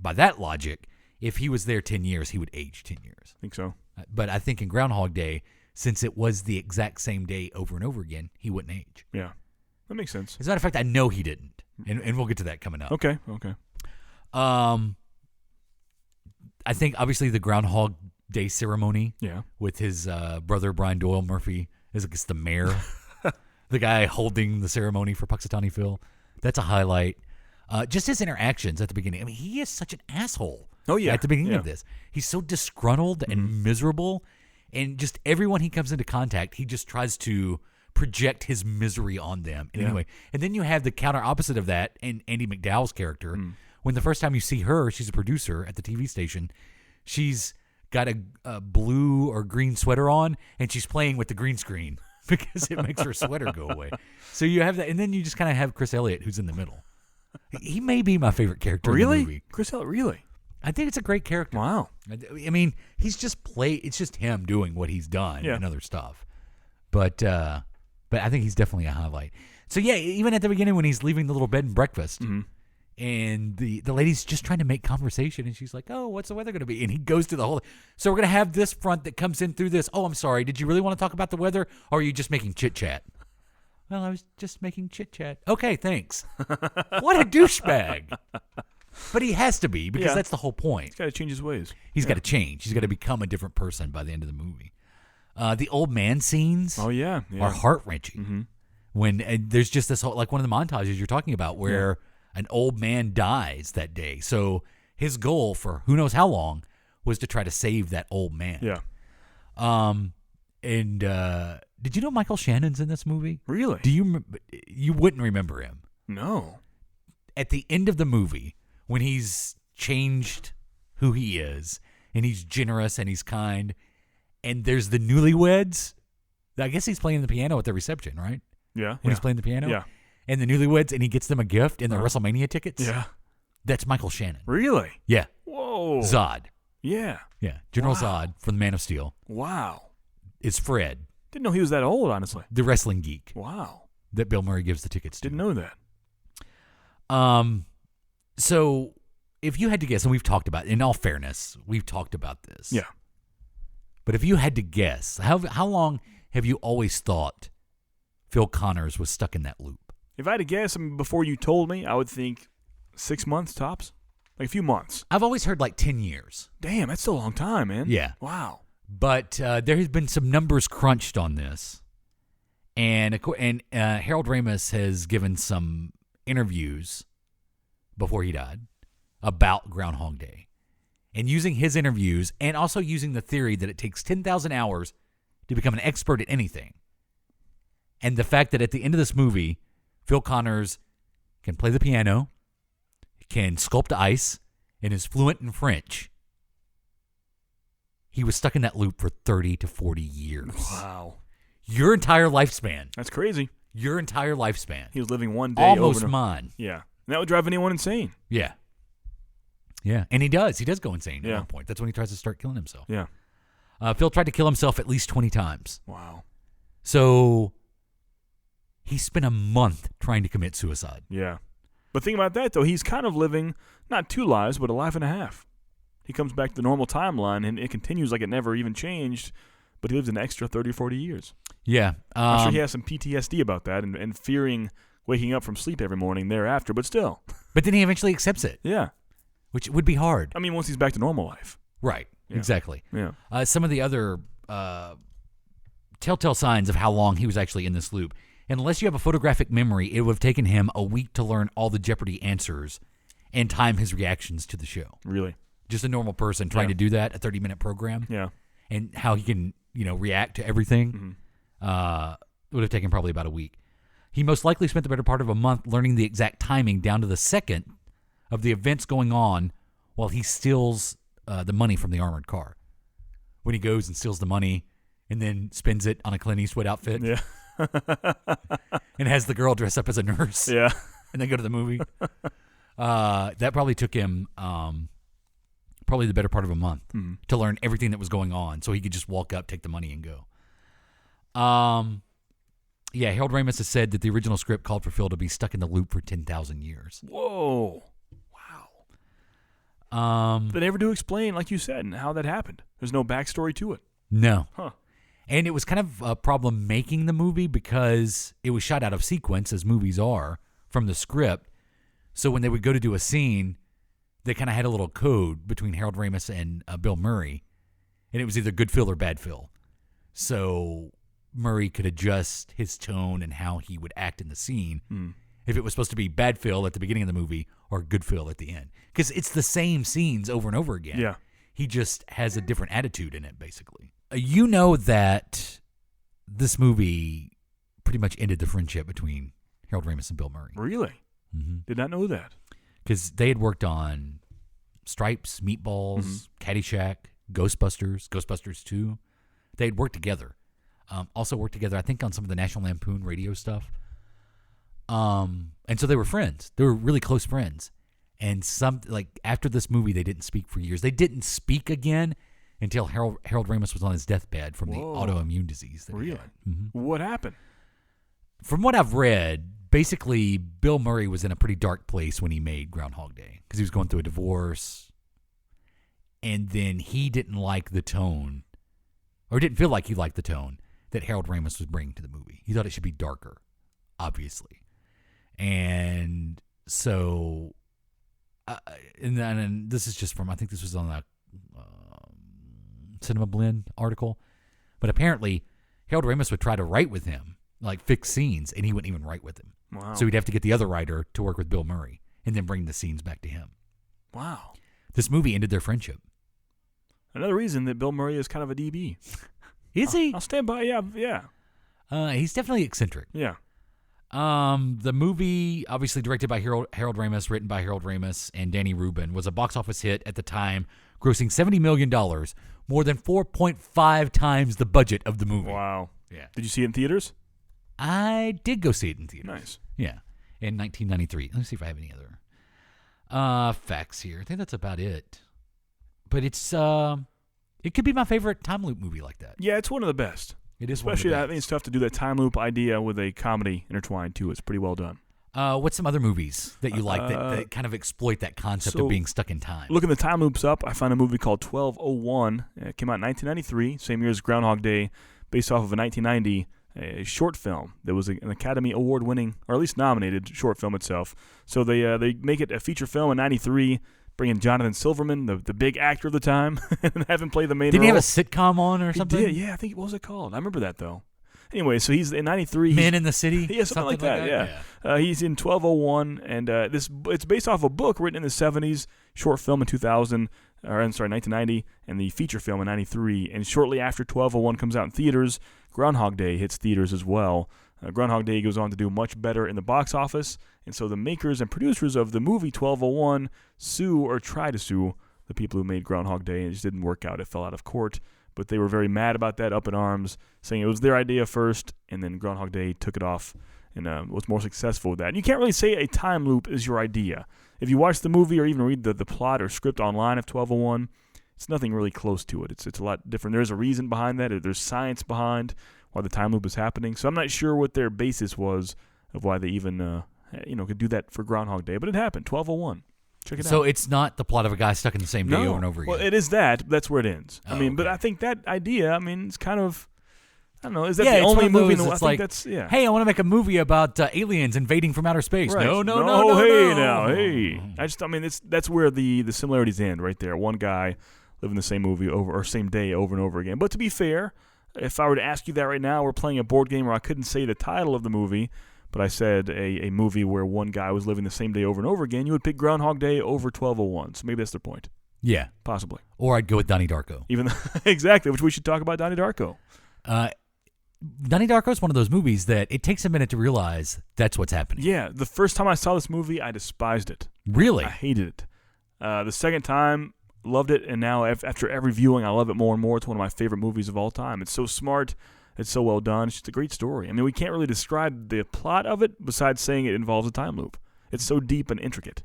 S6: by that logic, if he was there 10 years, he would age 10 years.
S7: I think so.
S6: But I think in Groundhog Day, since it was the exact same day over and over again, he wouldn't age.
S7: Yeah. That makes sense.
S6: As a matter of fact, I know he didn't. And we'll get to that coming up.
S7: Okay.
S6: I think, obviously, the Groundhog Day ceremony with his brother, Brian Doyle Murphy, is, I guess, the mayor, the guy holding the ceremony for Puxatawny Phil. That's a highlight. Just his interactions at the beginning. I mean, he is such an asshole.
S7: Oh, yeah.
S6: At the beginning of this. He's so disgruntled and miserable. And just everyone he comes into contact, he just tries to project his misery on them. And anyway, and then you have the counter opposite of that in Andie MacDowell's character. When the first time you see her, she's a producer at the TV station. She's got a blue or green sweater on, and she's playing with the green screen because it makes her sweater go away. So you have that. And then you just kind of have Chris Elliott, who's in the middle. He may be my favorite character in the movie.
S7: Chris Elliott, really?
S6: I think it's a great character.
S7: Wow.
S6: I mean, he's just it's just him doing what he's done and other stuff. But I think he's definitely a highlight. So yeah, even at the beginning when he's leaving the little bed and breakfast, and the lady's just trying to make conversation, and she's like, "Oh, what's the weather going to be?" And he goes to the whole. So we're going to have this front that comes in through this. Oh, I'm sorry. Did you really want to talk about the weather, or are you just making chit chat? Well, I was just making chit chat. Okay, thanks. What a douchebag. But he has to be, because that's the whole point.
S7: He's got to change his ways.
S6: He's got to change. He's got to become a different person by the end of the movie. The old man scenes are heart-wrenching. When there's just this whole, like one of the montages you're talking about where an old man dies that day. So his goal for who knows how long was to try to save that old man.
S7: Yeah.
S6: And did you know Michael Shannon's in this movie?
S7: Really?
S6: You wouldn't remember him.
S7: No.
S6: At the end of the movie, when he's changed who he is, and he's generous and he's kind, and there's the newlyweds. I guess he's playing the piano at the reception, right?
S7: Yeah.
S6: When he's playing the piano?
S7: Yeah.
S6: And the newlyweds, and he gets them a gift in their WrestleMania tickets?
S7: Yeah.
S6: That's Michael Shannon.
S7: Really?
S6: Yeah.
S7: Whoa.
S6: Zod.
S7: Yeah.
S6: Yeah. General Zod from Man of Steel.
S7: Wow.
S6: Is Fred.
S7: Didn't know he was that old, honestly.
S6: The wrestling geek.
S7: Wow.
S6: That Bill Murray gives the tickets to.
S7: Didn't know that.
S6: So if you had to guess, and we've talked about, in all fairness, we've talked about this.
S7: Yeah.
S6: But if you had to guess, how long have you always thought Phil Connors was stuck in that loop?
S7: If I had to guess, before you told me, I would think 6 months tops. Like a few months.
S6: I've always heard like 10 years.
S7: Damn, that's still a long time, man.
S6: Yeah.
S7: Wow.
S6: But there has been some numbers crunched on this. And Harold Ramis has given some interviews before he died about Groundhog Day. And using his interviews and also using the theory that it takes 10,000 hours to become an expert at anything. And the fact that at the end of this movie, Phil Connors can play the piano, can sculpt ice, and is fluent in French. He was stuck in that loop for 30 to 40 years.
S7: Wow.
S6: Your entire lifespan.
S7: That's crazy.
S6: Your entire lifespan.
S7: He was living one day
S6: almost
S7: over
S6: mine.
S7: Yeah. And that would drive anyone insane.
S6: Yeah. Yeah. And he does. He does go insane at
S7: Yeah.
S6: one point. That's when he tries to start killing himself.
S7: Yeah.
S6: Phil tried to kill himself at least 20 times.
S7: Wow.
S6: So he spent a month trying to commit suicide.
S7: Yeah. But think about that, though. He's kind of living not 2 lives, but a life and a half. He comes back to the normal timeline, and it continues like it never even changed, but he lives an extra 30 or 40 years.
S6: Yeah.
S7: I'm sure he has some PTSD about that and fearing waking up from sleep every morning thereafter, but still.
S6: But then he eventually accepts it.
S7: Yeah.
S6: Which would be hard.
S7: I mean, once he's back to normal life.
S6: Right.
S7: Yeah.
S6: Exactly.
S7: Yeah.
S6: Some of the other telltale signs of how long he was actually in this loop. Unless you have a photographic memory, it would have taken him a week to learn all the Jeopardy answers and time his reactions to the show.
S7: Really?
S6: Just a normal person trying to do that, a 30-minute program.
S7: Yeah.
S6: And how he can, react to everything would have taken probably about a week. He most likely spent the better part of a month learning the exact timing down to the second of the events going on while he steals the money from the armored car. When he goes and steals the money and then spends it on a Clint Eastwood outfit.
S7: Yeah.
S6: And has the girl dress up as a nurse.
S7: Yeah.
S6: And then go to the movie. That probably took him probably the better part of a month to learn everything that was going on so he could just walk up, take the money, and go. Yeah, Harold Ramis has said that the original script called for Phil to be stuck in the loop for 10,000 years.
S7: Whoa. Wow. They never do explain, like you said, how that happened. There's no backstory to it.
S6: No.
S7: Huh.
S6: And it was kind of a problem making the movie because it was shot out of sequence, as movies are, from the script. So when they would go to do a scene, they kind of had a little code between Harold Ramis and Bill Murray. And it was either good Phil or bad Phil. So Murray could adjust his tone and how he would act in the scene if it was supposed to be bad Phil at the beginning of the movie or good Phil at the end. Because it's the same scenes over and over again.
S7: Yeah.
S6: He just has a different attitude in it, basically. You know that this movie pretty much ended the friendship between Harold Ramis and Bill Murray.
S7: Really?
S6: Mm-hmm.
S7: Did not know that.
S6: Because they had worked on Stripes, Meatballs, Caddyshack, Ghostbusters, Ghostbusters 2. They had worked together. Also worked together, I think, on some of the National Lampoon radio stuff. And so they were friends. They were really close friends. And after this movie, they didn't speak for years. They didn't speak again until Harold Ramis was on his deathbed from the autoimmune disease that he had. Mm-hmm.
S7: What happened?
S6: From what I've read, basically, Bill Murray was in a pretty dark place when he made Groundhog Day because he was going through a divorce. And then he didn't like the tone, or didn't feel like he liked the tone that Harold Ramis was bringing to the movie. He thought it should be darker, obviously. And so, and this is just from, I think this was on the Cinema Blend article. But apparently, Harold Ramis would try to write with him, like fix scenes, and he wouldn't even write with him.
S7: Wow.
S6: So he'd have to get the other writer to work with Bill Murray and then bring the scenes back to him.
S7: Wow.
S6: This movie ended their friendship.
S7: Another reason that Bill Murray is kind of a DB.
S6: Is he?
S7: I'll stand by. Yeah.
S6: He's definitely eccentric.
S7: Yeah.
S6: The movie, obviously directed by Harold Ramis, written by Harold Ramis and Danny Rubin, was a box office hit at the time, grossing $70 million, more than 4.5 times the budget of the movie.
S7: Wow.
S6: Yeah.
S7: Did you see it in theaters?
S6: I did go see it in theaters.
S7: Nice.
S6: Yeah. In 1993. Let me see if I have any other facts here. I think that's about it. But it's it could be my favorite time loop movie like that.
S7: Yeah, it's one of the best.
S6: It is
S7: Especially,
S6: one of the best.
S7: I think it's tough to do that time loop idea with a comedy intertwined too. It's pretty well done.
S6: What's some other movies that you like that kind of exploit that concept of being stuck in time?
S7: Looking the time loops up, I found a movie called 1201. It came out in 1993, same year as Groundhog Day, based off of a 1990 short film that was an Academy Award-winning, or at least nominated, short film itself. So they make it a feature film in 93, bring in Jonathan Silverman, the big actor of the time, and have him play the main role.
S6: Didn't he have a sitcom on or something?
S7: He did, yeah. I think, what was it called? I remember that, though. Anyway, so he's in 93.
S6: Men in the City?
S7: Yeah, something like that, yeah. He's in 1201, and it's based off a book written in the 70s, short film in 1990, and the feature film in 93. And shortly after 1201 comes out in theaters, Groundhog Day hits theaters as well. Groundhog Day goes on to do much better in the box office, and so the makers and producers of the movie 1201 sue or try to sue the people who made Groundhog Day, and it just didn't work out. It fell out of court. But they were very mad about that, up in arms, saying it was their idea first, and then Groundhog Day took it off and was more successful with that. And you can't really say a time loop is your idea. If you watch the movie or even read the plot or script online of 1201, it's nothing really close to it. It's a lot different. There's a reason behind that. There's science behind why the time loop is happening. So I'm not sure what their basis was of why they even could do that for Groundhog Day. But it happened, 1201. Check it out.
S6: So it's not the plot of a guy stuck in the same day over and over again.
S7: Well, it is that. But that's where it ends.
S6: Oh,
S7: but I think that idea, it's kind of, don't know. Is that the
S6: it's
S7: only
S6: one of
S7: movie in
S6: those
S7: the
S6: that's
S7: I
S6: like,
S7: think that's, yeah.
S6: hey, I want to make a movie about aliens invading from outer space.
S7: Right.
S6: No,
S7: hey, now, hey. I mean, that's where the similarities end right there. One guy living the same movie same day over and over again. But to be fair, if I were to ask you that right now, we're playing a board game where I couldn't say the title of the movie, but I said a movie where one guy was living the same day over and over again, you would pick Groundhog Day over 1201. So maybe that's their point.
S6: Yeah.
S7: Possibly.
S6: Or I'd go with Donnie Darko.
S7: Exactly, which we should talk about Donnie Darko.
S6: Donnie Darko is one of those movies that it takes a minute to realize that's what's happening.
S7: Yeah, the first time I saw this movie, I despised it.
S6: Really?
S7: I hated it. The second time, loved it, and now after every viewing, I love it more and more. It's one of my favorite movies of all time. It's so smart. It's so well done. It's just a great story. I mean, we can't really describe the plot of it besides saying it involves a time loop. It's so deep and intricate.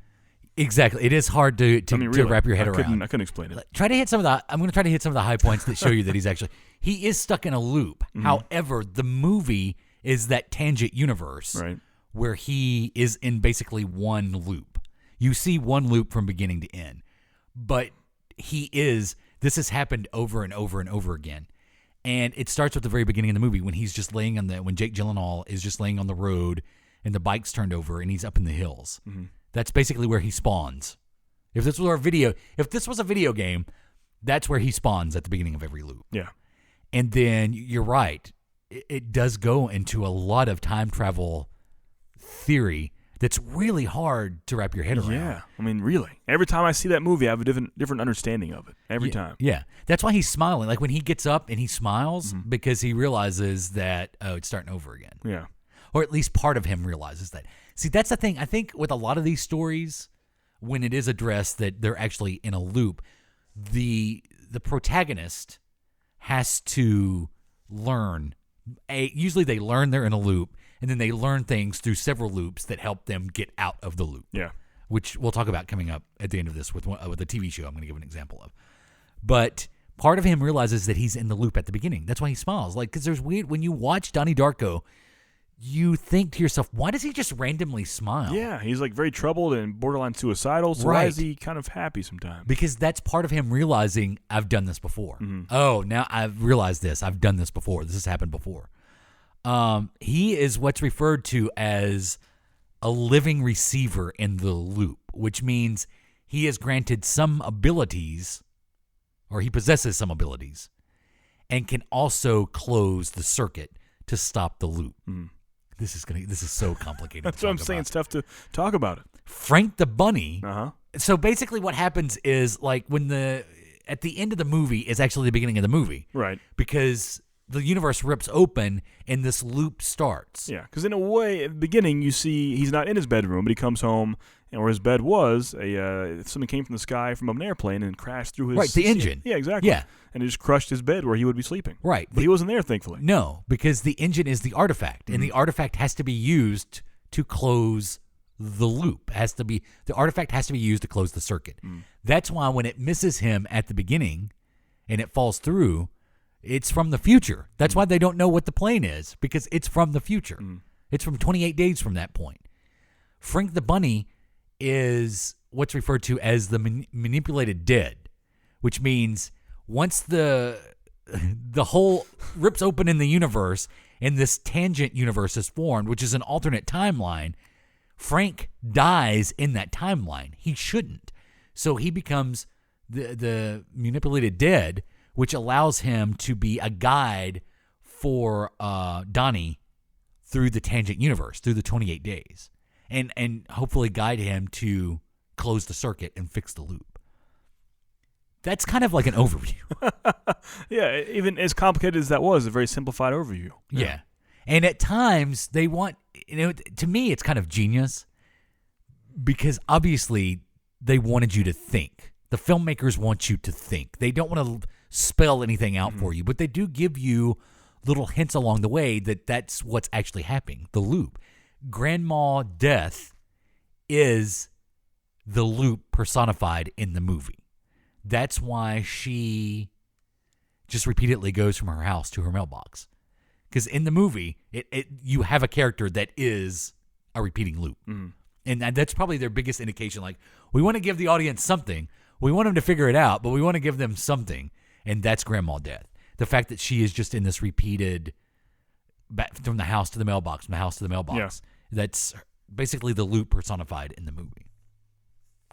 S6: Exactly. It is hard to wrap your head around.
S7: I couldn't explain it.
S6: I'm going to try to hit some of the high points that show you that he is stuck in a loop. Mm-hmm. However, the movie is that tangent universe where he is in basically one loop. You see one loop from beginning to end. But this has happened over and over and over again. And it starts with the very beginning of the movie when he's just laying when Jake Gyllenhaal is just laying on the road and the bike's turned over and he's up in the hills. Mm-hmm. That's basically where he spawns. If this was a video game, that's where he spawns at the beginning of every loop.
S7: Yeah.
S6: And then you're right. It does go into a lot of time travel theory that's really hard to wrap your head around.
S7: Yeah, I mean, really. Every time I see that movie, I have a different understanding of it. Every time.
S6: Yeah, that's why he's smiling. Like when he gets up and he smiles because he realizes that, it's starting over again.
S7: Yeah.
S6: Or at least part of him realizes that. See, that's the thing. I think with a lot of these stories, when it is addressed that they're actually in a loop, the protagonist has to learn. Usually they learn they're in a loop, and then they learn things through several loops that help them get out of the loop.
S7: Yeah.
S6: Which we'll talk about coming up at the end of this with a TV show I'm going to give an example of. But part of him realizes that he's in the loop at the beginning. That's why he smiles. Like, because there's weird, when you watch Donnie Darko, you think to yourself, why does he just randomly smile?
S7: Yeah, he's like very troubled and borderline suicidal, so why is he kind of happy sometimes?
S6: Because that's part of him realizing, I've done this before. Mm-hmm. Oh, now I've realized this. I've done this before. This has happened before. He is what's referred to as a living receiver in the loop, which means he is granted some abilities, or he possesses some abilities, and can also close the circuit to stop the loop. Mm. This is so complicated.
S7: That's what I'm saying. It's tough to talk about it.
S6: Frank the Bunny.
S7: Uh-huh.
S6: So basically what happens is like at the end of the movie is actually the beginning of the movie.
S7: Right.
S6: Because the universe rips open and this loop starts.
S7: Yeah, because in a way, at the beginning, you see he's not in his bedroom, but he comes home, and where his bed was, something came from the sky from an airplane and crashed through his...
S6: Right, the engine.
S7: Yeah, exactly.
S6: Yeah.
S7: And it just crushed his bed where he would be sleeping.
S6: Right.
S7: But he wasn't there, thankfully.
S6: No, because the engine is the artifact, and the artifact has to be used to close the loop. The artifact has to be used to close the circuit. Mm. That's why when it misses him at the beginning and it falls through, it's from the future. That's why they don't know what the plane is, because it's from the future. Mm. It's from 28 days from that point. Frank the Bunny is what's referred to as the manipulated dead, which means once the whole rips open in the universe and this tangent universe is formed, which is an alternate timeline, Frank dies in that timeline. He shouldn't. So he becomes the manipulated dead, which allows him to be a guide for Donnie through the tangent universe, through the 28 days, and hopefully guide him to close the circuit and fix the loop. That's kind of like an overview.
S7: Yeah, even as complicated as that was, a very simplified overview.
S6: Yeah. And at times they want, to me it's kind of genius because obviously they wanted you to think. The filmmakers want you to think. They don't want to spell anything out for you, but they do give you little hints along the way that that's what's actually happening, the loop. Grandma Death is the loop personified in the movie. That's why she just repeatedly goes from her house to her mailbox. Because in the movie, you have a character that is a repeating loop. Mm. And that's probably their biggest indication. Like, we want to give the audience something. We want them to figure it out, but we want to give them something. And that's Grandma Death. The fact that she is just in this repeated back from the house to the mailbox, from the house to the mailbox.
S7: Yeah.
S6: That's basically the loop personified in the movie.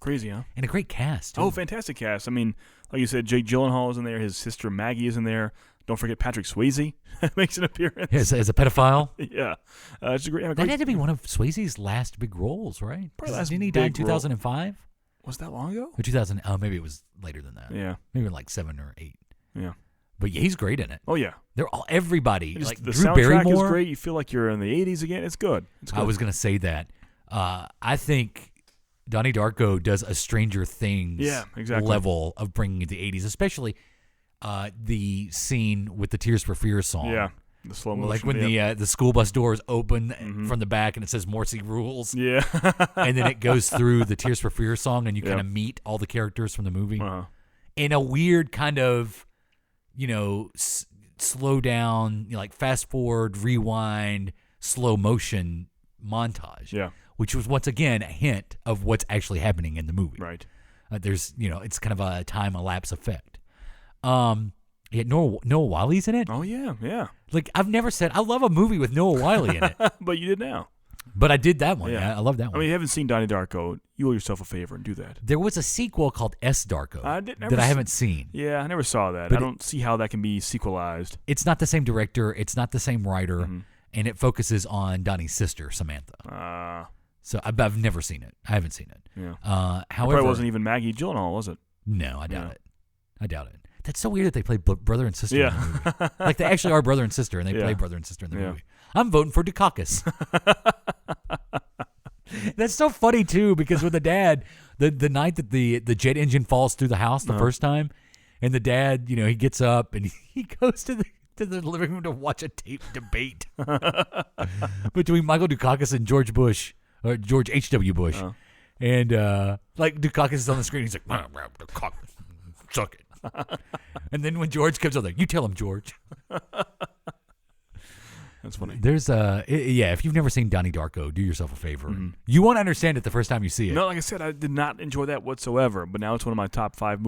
S7: Crazy, huh?
S6: And a great cast, too.
S7: Oh, fantastic cast. I mean, like you said, Jake Gyllenhaal is in there. His sister Maggie is in there. Don't forget Patrick Swayze makes an appearance.
S6: Yeah, as a pedophile?
S7: Yeah. It's a great,
S6: that had to be one of Swayze's last big roles, right?
S7: Probably last
S6: Didn't he die in
S7: big role.
S6: 2005?
S7: Was that long ago?
S6: Or 2000? Oh, maybe it was later than that.
S7: Yeah.
S6: Maybe like 7 or 8.
S7: Yeah.
S6: But yeah, he's great in it.
S7: Oh, yeah.
S6: They're all everybody.
S7: Just,
S6: like
S7: the
S6: Drew
S7: soundtrack
S6: Barrymore
S7: is great. You feel like you're in the 80s again. It's good. It's good.
S6: I was going to say that. I think Donnie Darko does a Stranger Things level of bringing the 80s, especially the scene with the Tears for Fears song.
S7: Yeah, the slow motion.
S6: Like when the school bus doors open from the back and it says Morrissey rules.
S7: Yeah.
S6: And then it goes through the Tears for Fears song and you kind of meet all the characters from the movie. In a weird kind of, slow down, like fast forward, rewind, slow motion montage.
S7: Yeah.
S6: Which was once again a hint of what's actually happening in the movie.
S7: Right.
S6: There's, it's kind of a time elapse effect. Yeah, Noah Wile's in it.
S7: Oh yeah, yeah.
S6: Like I've never said I love a movie with Noah Wile in it,
S7: but you did now.
S6: But I did that one. Yeah, I love that one.
S7: I mean, you haven't seen Donnie Darko. You owe yourself a favor and do that.
S6: There was a sequel called S. Darko that I haven't seen.
S7: Yeah, I never saw that.
S6: But
S7: I don't see how that can be sequelized.
S6: It's not the same director. It's not the same writer, and it focuses on Donnie's sister Samantha. So I've never seen it. I haven't seen it.
S7: Yeah.
S6: However,
S7: it probably wasn't even Maggie Gyllenhaal, was it?
S6: No, I doubt it. I doubt it. That's so weird that they play brother and sister in the movie. Like they actually are brother and sister, and they play brother and sister in the movie. I'm voting for Dukakis. That's so funny too, because with the dad, the night that the jet engine falls through the house the first time, and the dad, he gets up and he goes to the living room to watch a tape debate between Michael Dukakis and George Bush, or George H.W. Bush. And like Dukakis is on the screen, he's like, Dukakis, suck it. And then when George comes on there, you tell him, George.
S7: That's funny.
S6: There's if you've never seen Donnie Darko, do yourself a favor. You won't understand it the first time you see it.
S7: No, like I said, I did not enjoy that whatsoever, but now it's one of my top 10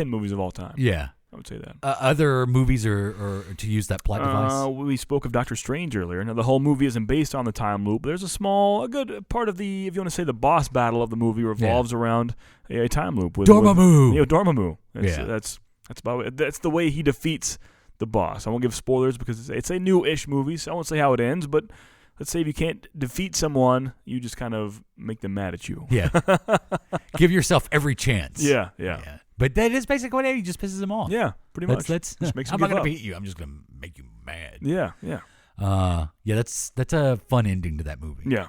S7: movies of all time.
S6: Yeah.
S7: I would say that.
S6: Other movies or to use that plot device?
S7: We spoke of Doctor Strange earlier. Now, the whole movie isn't based on the time loop. There's a good part of the, if you want to say, the boss battle of the movie revolves around a time loop.
S6: Dormammu.
S7: Dormammu. That's the way he defeats the boss. I won't give spoilers because it's a new-ish movie, so I won't say how it ends, but let's say if you can't defeat someone, you just kind of make them mad at you.
S6: Yeah. Give yourself every chance.
S7: Yeah.
S6: But that is basically what he just pisses him off.
S7: Yeah, pretty much.
S6: Just makes I'm not going to beat you. I'm just going to make you mad.
S7: Yeah.
S6: That's a fun ending to that movie.
S7: Yeah.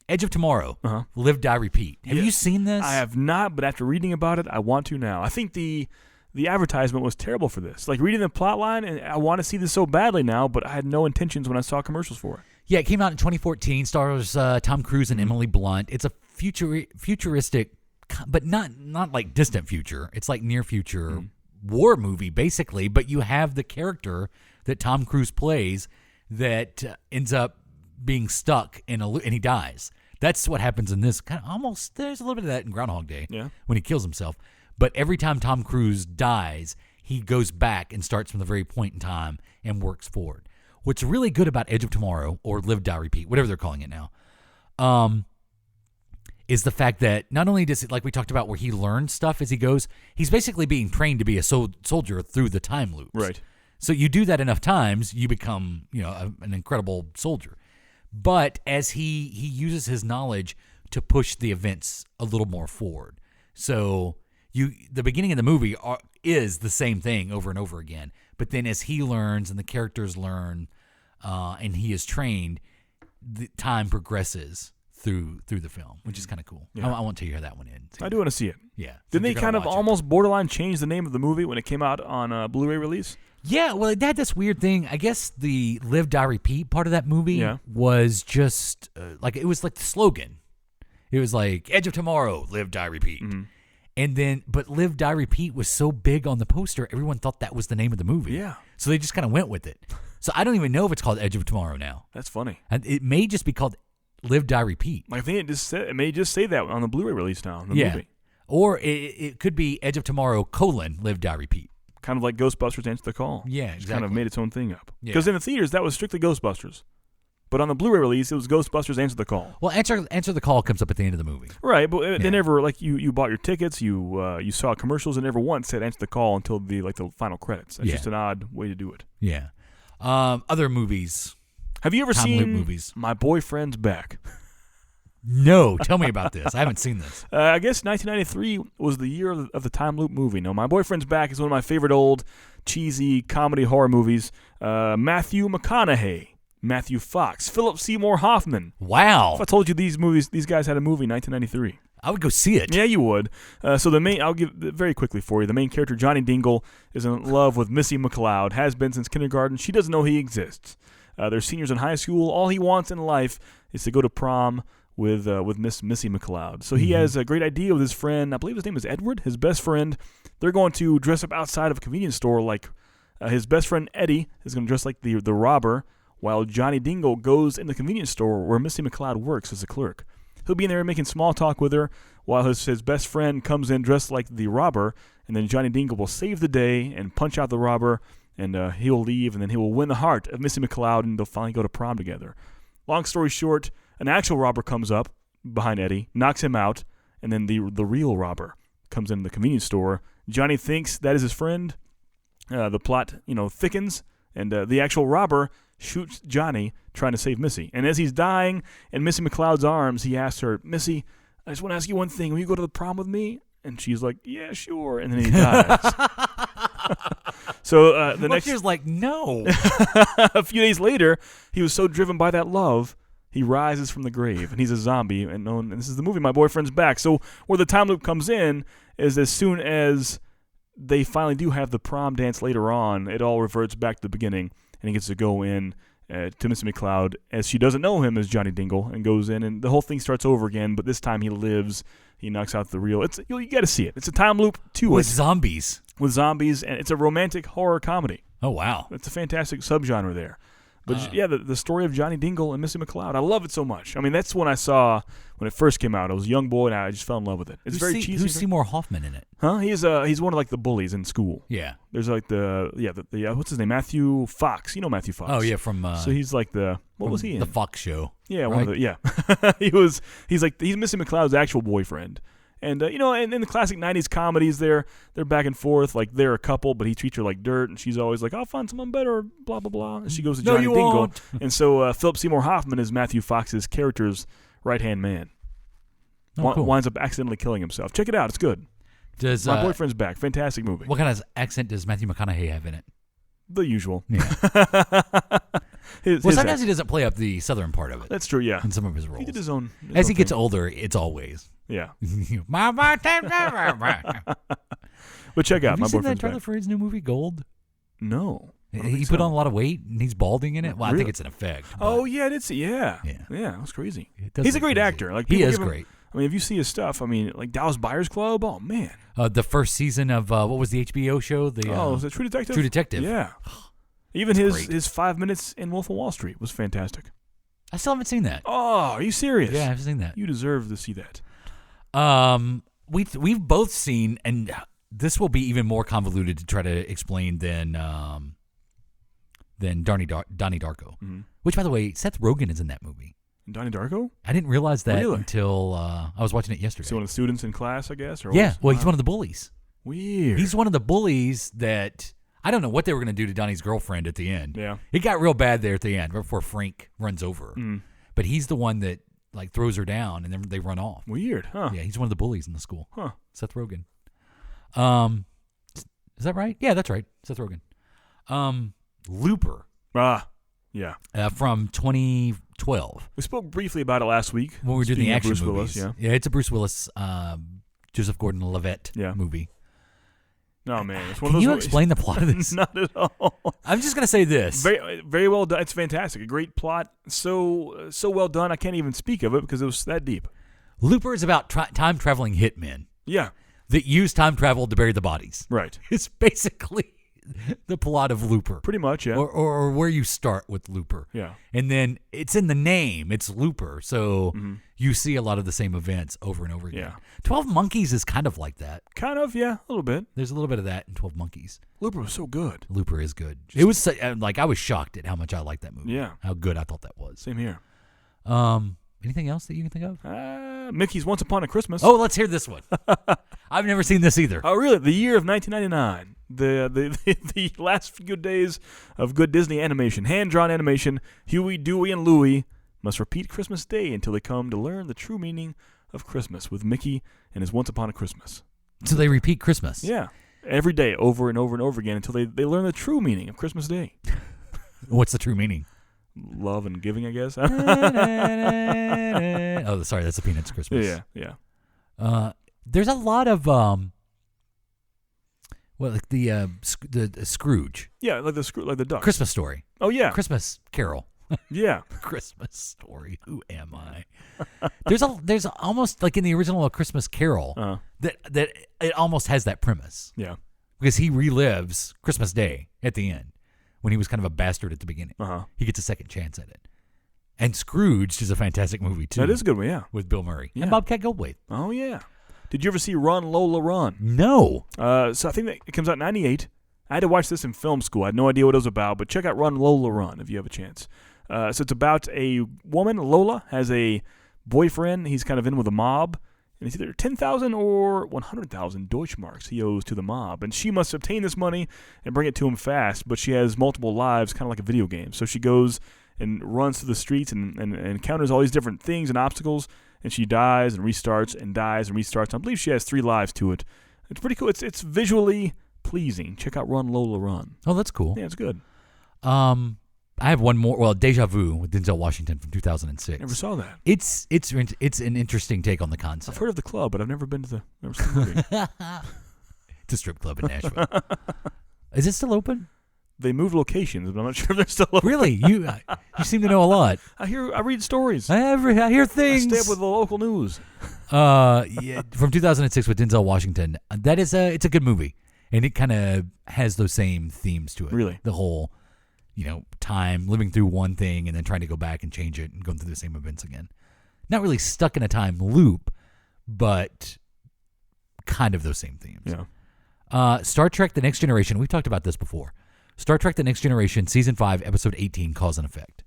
S6: Edge of Tomorrow. Live, Die, Repeat. Have you seen this?
S7: I have not, but after reading about it, I want to now. I think the advertisement was terrible for this. Like reading the plot line, and I want to see this so badly now, but I had no intentions when I saw commercials for it.
S6: Yeah, it came out in 2014. Stars Tom Cruise and Emily Blunt. It's a futuristic, but not like distant future. It's like near future war movie, basically. But you have the character that Tom Cruise plays that ends up being stuck in a loop, and he dies. That's what happens in this. Kind of almost. There's a little bit of that in Groundhog Day when he kills himself. But every time Tom Cruise dies, he goes back and starts from the very point in time and works forward. What's really good about Edge of Tomorrow, or Live, Die, Repeat, whatever they're calling it now, is the fact that not only does it, like we talked about, where he learns stuff as he goes, he's basically being trained to be a soldier through the time loops.
S7: Right.
S6: So you do that enough times, you become, an incredible soldier. But as he uses his knowledge to push the events a little more forward. So the beginning of the movie is the same thing over and over again. But then as he learns and the characters learn and he is trained, the time progresses through the film, which is kind of cool.
S7: Yeah.
S6: I want to hear that one in.
S7: I do want to see it.
S6: Yeah.
S7: Didn't they kind of almost borderline change the name of the movie when it came out on a Blu-ray release?
S6: Yeah, well, it had this weird thing. I guess the Live, Die, Repeat part of that movie was just it was like the slogan. It was like, Edge of Tomorrow, Live, Die, Repeat. And then, but Live, Die, Repeat was so big on the poster, everyone thought that was the name of the movie.
S7: Yeah.
S6: So they just kind of went with it. So I don't even know if it's called Edge of Tomorrow now.
S7: That's funny.
S6: And it may just be called Live, Die, Repeat.
S7: I think it may just say that on the Blu-ray release now in the movie.
S6: Or it could be Edge of Tomorrow, Live, Die, Repeat.
S7: kind of like Ghostbusters Answer the Call.
S6: Yeah,
S7: Just kind of
S6: exactly.
S7: made its own thing up.
S6: Yeah.
S7: Because in the theaters, that was strictly Ghostbusters. But on the Blu-ray release, it was Ghostbusters Answer the Call.
S6: Well, answer the call comes up at the end of the movie.
S7: Right, but they never, like, you bought your tickets, you saw commercials, and never once said Answer the Call until the final credits. That's just an odd way to do it.
S6: Yeah. Other movies.
S7: Have you ever
S6: Time loop
S7: seen
S6: movies?
S7: My Boyfriend's Back?
S6: No, tell me about this. I haven't seen this.
S7: I guess 1993 was the year of the time loop movie. No, My Boyfriend's Back is one of my favorite old cheesy comedy horror movies. Matthew McConaughey, Matthew Fox, Philip Seymour Hoffman.
S6: Wow!
S7: If I told you these guys had a movie in 1993.
S6: I would go see it.
S7: Yeah, you would. So I'll give very quickly for you. The main character, Johnny Dingle, is in love with Missy McLeod. Has been since kindergarten. She doesn't know he exists. They're seniors in high school. All he wants in life is to go to prom with Miss Missy McLeod. So he has a great idea with his friend. I believe his name is Edward, his best friend. They're going to dress up outside of a convenience store like his best friend Eddie is going to dress like the robber, while Johnny Dingle goes in the convenience store where Missy McLeod works as a clerk. He'll be in there making small talk with her while his best friend comes in dressed like the robber, and then Johnny Dingle will save the day and punch out the robber, and he'll leave, and then he will win the heart of Missy McLeod, and they'll finally go to prom together. Long story short, an actual robber comes up behind Eddie, knocks him out, and then the real robber comes into the convenience store. Johnny thinks that is his friend. The plot, thickens, and the actual robber shoots Johnny trying to save Missy. And as he's dying in Missy McLeod's arms, he asks her, "Missy, I just want to ask you one thing. Will you go to the prom with me?" And she's like, "Yeah, sure." And then he dies. So
S6: She was like, "No."
S7: A few days later, he was so driven by that love, he rises from the grave, and he's a zombie. And this is the movie, My Boyfriend's Back. So where the time loop comes in is as soon as they finally do have the prom dance later on, it all reverts back to the beginning, and he gets to go in to Missy McLeod as she doesn't know him as Johnny Dingle, and goes in, and the whole thing starts over again, but this time he lives. He knocks out the real. You got to see it. It's a time loop too.
S6: With zombies.
S7: With zombies, and it's a romantic horror comedy.
S6: Oh, wow.
S7: It's a fantastic subgenre there. But the story of Johnny Dingle and Missy McLeod, I love it so much. I mean, that's when I saw when it first came out. I was a young boy, and I just fell in love with it. It's very cheesy.
S6: Who's Seymour Hoffman in it?
S7: Huh? He's one of like the bullies in school.
S6: Yeah.
S7: There's like the what's his name? Matthew Fox. You know Matthew Fox.
S6: Oh yeah, from
S7: so he's like what was he in?
S6: The Fox Show.
S7: Yeah,
S6: right?
S7: he's Missy McLeod's actual boyfriend. And and in the classic '90s comedies, they're back and forth, like they're a couple, but he treats her like dirt, and she's always like, "I'll find someone better," blah blah blah. And she goes to Johnny Dingle,
S6: won't.
S7: And so Philip Seymour Hoffman is Matthew Fox's character's right hand man.
S6: Cool.
S7: Winds up accidentally killing himself. Check it out; it's good. My Boyfriend's Back, fantastic movie.
S6: What kind of accent does Matthew McConaughey have in it?
S7: The usual.
S6: Yeah. Sometimes he doesn't play up the southern part of it.
S7: That's true. Yeah.
S6: In some of his roles,
S7: he did his own.
S6: As he gets older, it's always.
S7: Yeah.
S6: But
S7: check out
S6: Have
S7: My
S6: you seen that
S7: Boyfriend's
S6: trailer
S7: Back.
S6: for his new movie Gold?
S7: No.
S6: He put on a lot of weight and he's balding in it. Well, I
S7: Really?
S6: think it's an effect.
S7: Oh yeah, I did see. Yeah.
S6: Yeah.
S7: That was crazy.
S6: does
S7: He's a
S6: look
S7: great
S6: crazy.
S7: actor. Like
S6: He
S7: people
S6: is
S7: give him-
S6: great.
S7: I mean, if you see his stuff, I mean, like Dallas Buyers Club. Oh man.
S6: The first season of what was the HBO show?
S7: Was it True Detective?
S6: True Detective.
S7: Yeah. Even
S6: It's
S7: his 5 minutes in Wolf of Wall Street was fantastic.
S6: I still haven't seen that.
S7: Oh, are you serious?
S6: Yeah, I've seen that.
S7: You deserve to see that.
S6: We've both seen, and this will be even more convoluted to try to explain than Donnie Darko.
S7: Mm-hmm.
S6: Which, by the way, Seth Rogen is in that movie.
S7: Donnie Darko?
S6: I didn't realize that
S7: Really?
S6: until I was watching it yesterday.
S7: So one of the students in class, I guess? Or
S6: Yeah,
S7: what?
S6: he's one of the bullies.
S7: Weird.
S6: He's one of the bullies that I don't know what they were going to do to Donnie's girlfriend at the end.
S7: Yeah.
S6: It got real bad there at the end before Frank runs over.
S7: Mm.
S6: But he's the one that like throws her down and then they run off.
S7: Weird, huh?
S6: Yeah, he's one of the bullies in the school.
S7: Huh.
S6: Seth Rogen. Is that right? Yeah, that's right. Seth Rogen. Looper.
S7: Yeah.
S6: From 2012.
S7: We spoke briefly about it last week.
S6: When we were doing
S7: Speaking
S6: the
S7: of
S6: action
S7: Bruce
S6: movies.
S7: Willis,
S6: Yeah, it's a Bruce Willis, Joseph Gordon-Levitt movie.
S7: No, man. It's one
S6: Can
S7: of those
S6: you
S7: movies.
S6: explain the plot of this?
S7: Not at all.
S6: I'm just going to say this.
S7: Very, very well done. It's fantastic. A great plot. So well done. I can't even speak of it because it was that deep.
S6: Looper is about time-traveling hitmen.
S7: Yeah.
S6: That use time travel to bury the bodies.
S7: Right.
S6: It's basically the plot of Looper.
S7: Pretty much, yeah.
S6: Or where you start with Looper.
S7: Yeah.
S6: And then it's in the name. It's Looper. So you see a lot of the same events over and over again.
S7: Yeah.
S6: 12 Monkeys is kind of like that.
S7: Kind of, yeah, a little bit.
S6: There's a little bit of that in 12 Monkeys.
S7: Looper was so good.
S6: Looper is good. It was like I was shocked at how much I liked that movie.
S7: Yeah.
S6: How good I thought that was.
S7: Same here.
S6: Anything else that you can think of?
S7: Mickey's Once Upon a Christmas.
S6: Oh, let's hear this one. I've never seen this either.
S7: Oh, really? The year of 1999. The last few days of good Disney animation. Hand-drawn animation. Huey, Dewey, and Louie must repeat Christmas Day until they come to learn the true meaning of Christmas with Mickey and his Once Upon a Christmas.
S6: So they repeat Christmas?
S7: Yeah. Every day, over and over and over again until they learn the true meaning of Christmas Day.
S6: What's the true meaning?
S7: Love and giving, I guess.
S6: Oh, sorry, that's the Peanuts Christmas.
S7: Yeah.
S6: There's a lot of like the Scrooge.
S7: Yeah, like the duck.
S6: Christmas Story.
S7: Oh yeah.
S6: Christmas Carol.
S7: Yeah.
S6: Christmas Story. Who am I? There's almost like in the original A Christmas Carol that it almost has that premise.
S7: Yeah.
S6: Because he relives Christmas Day at the end. When he was kind of a bastard at the beginning. He gets a second chance at it. And Scrooge is a fantastic movie, too.
S7: That is a good one, yeah.
S6: With Bill Murray.
S7: Yeah.
S6: And Bobcat Goldthwait.
S7: Oh, yeah. Did you ever see Run, Lola, Run?
S6: No.
S7: So I think that it comes out in 98. I had to watch this in film school. I had no idea what it was about, but check out Run, Lola, Run if you have a chance. So it's about a woman, Lola, has a boyfriend. He's kind of in with a mob. And it's either 10,000 or 100,000 Deutschmarks he owes to the mob. And she must obtain this money and bring it to him fast, but she has multiple lives, kind of like a video game. So she goes and runs through the streets and encounters all these different things and obstacles, and she dies and restarts and dies and restarts. I believe she has 3 lives to it. It's pretty cool. It's visually pleasing. Check out Run, Lola, Run.
S6: Oh, that's cool.
S7: Yeah, it's good.
S6: I have one more. Well, Deja Vu with Denzel Washington from 2006.
S7: Never saw that.
S6: It's an interesting take on the concept.
S7: I've heard of the club, but I've never been to never seen the movie.
S6: It's a strip club in Nashville. Is it still open?
S7: They moved locations, but I'm not sure if they're still open.
S6: Really? You seem to know a lot.
S7: I read stories.
S6: I hear things.
S7: I stay up with the local news.
S6: Yeah, from 2006 with Denzel Washington. That is it's a good movie, and it kind of has those same themes to it.
S7: Really,
S6: the whole, time living through one thing and then trying to go back and change it and going through the same events again. Not really stuck in a time loop, but kind of those same themes.
S7: Yeah.
S6: Star Trek: The Next Generation. We've talked about this before. Star Trek: The Next Generation, Season 5, Episode 18, Cause and Effect.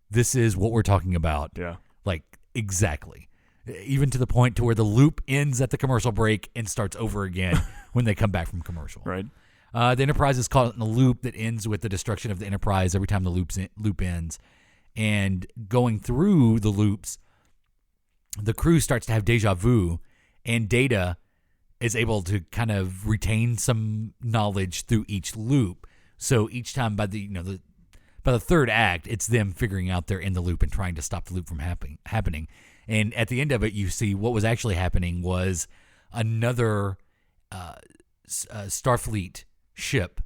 S6: This is what we're talking about.
S7: Yeah.
S6: Like, exactly. Even to the point to where the loop ends at the commercial break and starts over again when they come back from commercial.
S7: Right.
S6: The Enterprise is caught in a loop that ends with the destruction of the Enterprise every time the loop ends. And going through the loops, the crew starts to have deja vu, and Data is able to kind of retain some knowledge through each loop. So each time by the third act, it's them figuring out they're in the loop and trying to stop the loop from happening. And at the end of it, you see what was actually happening was another Starfleet ship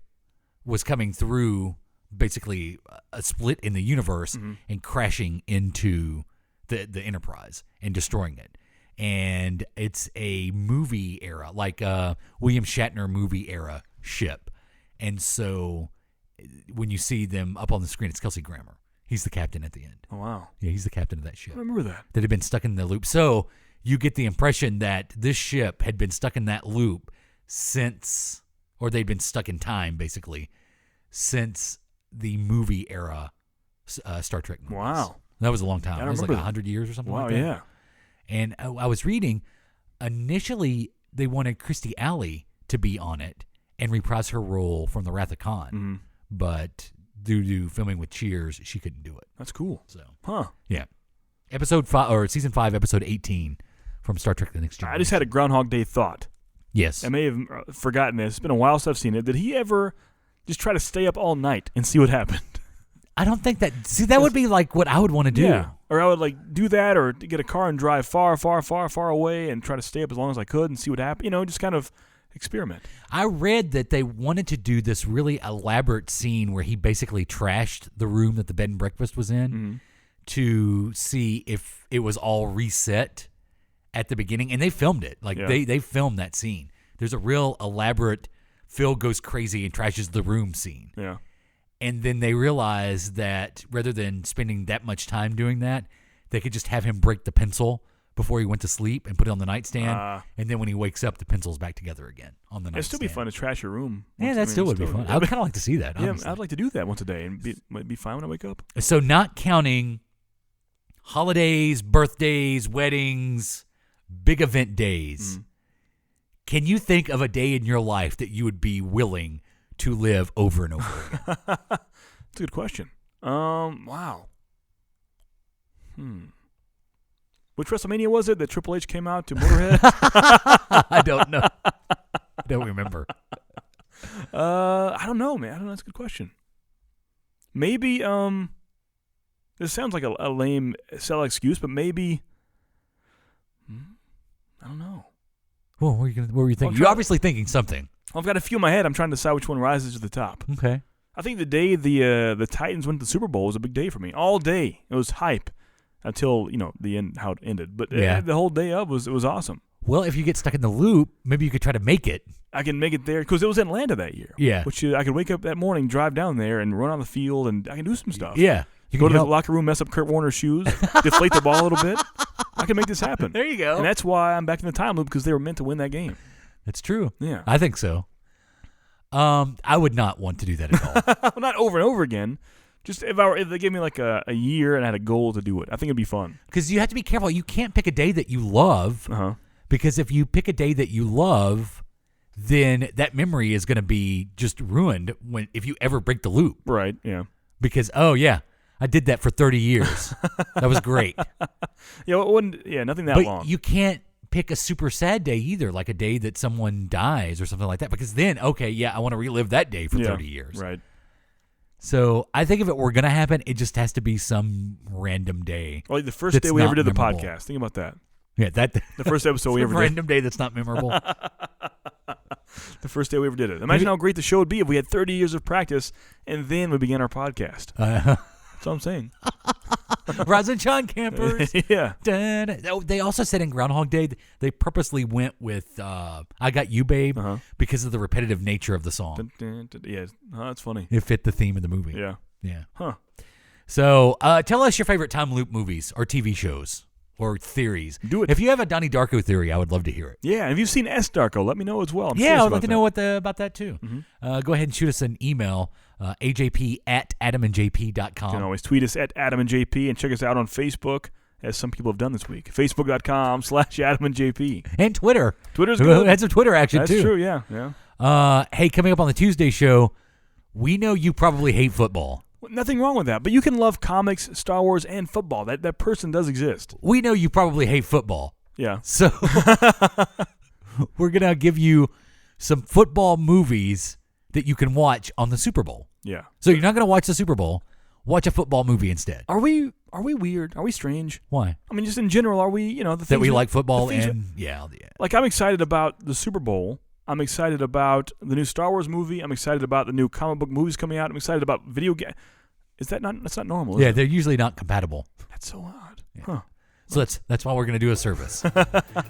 S6: was coming through basically a split in the universe and crashing into the Enterprise and destroying it. And it's a movie era, like a William Shatner movie era ship. And so when you see them up on the screen, it's Kelsey Grammer. He's the captain at the end.
S7: Oh, wow.
S6: Yeah, he's the captain of that ship.
S7: I remember that.
S6: That had been stuck in the loop. So you get the impression that this ship had been stuck in that loop since, or they'd been stuck in time, basically, since the movie era Star Trek movies.
S7: Wow.
S6: That was a long time.
S7: Yeah,
S6: it was like 100 years or something like that.
S7: Wow, yeah.
S6: And I was reading, initially they wanted Kirstie Alley to be on it and reprise her role from The Wrath of Khan. But due to filming with Cheers, she couldn't do it.
S7: That's cool.
S6: So,
S7: yeah.
S6: Episode 5 or Season 5, Episode 18 from Star Trek: The Next Generation.
S7: I just had a Groundhog Day thought.
S6: Yes.
S7: I may have forgotten this. It's been a while since I've seen it. Did he ever just try to stay up all night and see what happened?
S6: I don't think that. See, that would be like what I would want to do.
S7: Yeah. Or I would do that, or get a car and drive far, far, far, far away and try to stay up as long as I could and see what happened. Just kind of experiment.
S6: I read that they wanted to do this really elaborate scene where he basically trashed the room that the bed and breakfast was in to see if it was all reset at the beginning. And they filmed it. They filmed that scene. There's a real elaborate Phil goes crazy and trashes the room scene.
S7: Yeah.
S6: And then they realize that rather than spending that much time doing that, they could just have him break the pencil before he went to sleep and put it on the nightstand. And then when he wakes up, the pencil's back together again on the nightstand.
S7: It'd still be fun to trash your room.
S6: Yeah, that still would be fun. I would kind of like to see that.
S7: Yeah,
S6: honestly.
S7: I'd like to do that once a day and be fine when I wake up.
S6: So not counting holidays, birthdays, weddings, big event days, can you think of a day in your life that you would be willing to live over and over again?
S7: That's a good question. Wow. Which WrestleMania was it that Triple H came out to Motorhead?
S6: I don't know. I don't remember.
S7: I don't know, man. I don't know. That's a good question. Maybe, this sounds like a lame sell excuse, but maybe, I don't know.
S6: Well, what were you thinking? You're obviously thinking something.
S7: I've got a few in my head. I'm trying to decide which one rises to the top.
S6: Okay.
S7: I think the day the Titans went to the Super Bowl was a big day for me. All day. It was hype until, the end, how it ended. But the whole day up was awesome.
S6: Well, if you get stuck in the loop, maybe you could try to make it.
S7: I can make it there because it was in Atlanta that year.
S6: Yeah.
S7: Which I could wake up that morning, drive down there, and run on the field, and I can do some stuff.
S6: Yeah.
S7: You go to the locker room, mess up Kurt Warner's shoes, deflate the ball a little bit. I can make this happen.
S6: There you go.
S7: And that's why I'm back in the time loop, because they were meant to win that game.
S6: That's true.
S7: Yeah.
S6: I think so. I would not want to do that at all.
S7: Not over and over again. Just if they gave me like a year and I had a goal to do it, I think it'd be fun.
S6: Because you have to be careful. You can't pick a day that you love. Because if you pick a day that you love, then that memory is going to be just ruined if you ever break the loop.
S7: Right, yeah.
S6: Because, oh, yeah, I did that for 30 years. That was great.
S7: Nothing that long.
S6: But you can't pick a super sad day either, like a day that someone dies or something like that. Because then, okay, yeah, I want to relive that day for 30 years.
S7: Right.
S6: So I think if it were going to happen, it just has to be some random day.
S7: Well, like the first day we ever did the podcast. Think about that.
S6: Yeah,
S7: the first episode we ever did.
S6: Random day that's not memorable.
S7: The first day we ever did it. Imagine how great the show would be if we had 30 years of practice and then we began our podcast. That's what I'm saying.
S6: Rise and shine, campers.
S7: Yeah.
S6: They also said in Groundhog Day, they purposely went with I Got You, Babe, because of the repetitive nature of the song.
S7: Yeah, that's funny.
S6: It fit the theme of the movie.
S7: Yeah.
S6: Yeah.
S7: Huh.
S6: So tell us your favorite time loop movies or TV shows or theories.
S7: Do it.
S6: If you have a Donnie Darko theory, I would love to hear it.
S7: Yeah, and if you've seen S. Darko, let me know as well.
S6: I would like to know about that too. Go ahead and shoot us an email, ajp@adamandjp.com.
S7: You can always tweet us at adamandjp and check us out on Facebook, as some people have done this week. Facebook.com/adamandjp.
S6: And Twitter.
S7: Twitter's good.
S6: Had some Twitter action
S7: That's
S6: too.
S7: That's true, yeah.
S6: Hey, coming up on the Tuesday show, we know you probably hate football.
S7: Nothing wrong with that, but you can love comics, Star Wars, and football. That person does exist.
S6: We know you probably hate football.
S7: Yeah.
S6: So we're going to give you some football movies that you can watch on the Super Bowl.
S7: Yeah.
S6: So you're not going to watch the Super Bowl. Watch a football movie instead.
S7: Are we weird? Are we strange?
S6: Why?
S7: I mean, just in general, are we, the things
S6: that we like football and yeah.
S7: Like, I'm excited about the Super Bowl. I'm excited about the new Star Wars movie. I'm excited about the new comic book movies coming out. I'm excited about video game. That's not normal, is it?
S6: They're usually not compatible.
S7: That's so odd.
S6: Yeah.
S7: Huh.
S6: So that's why we're going to do a service. We're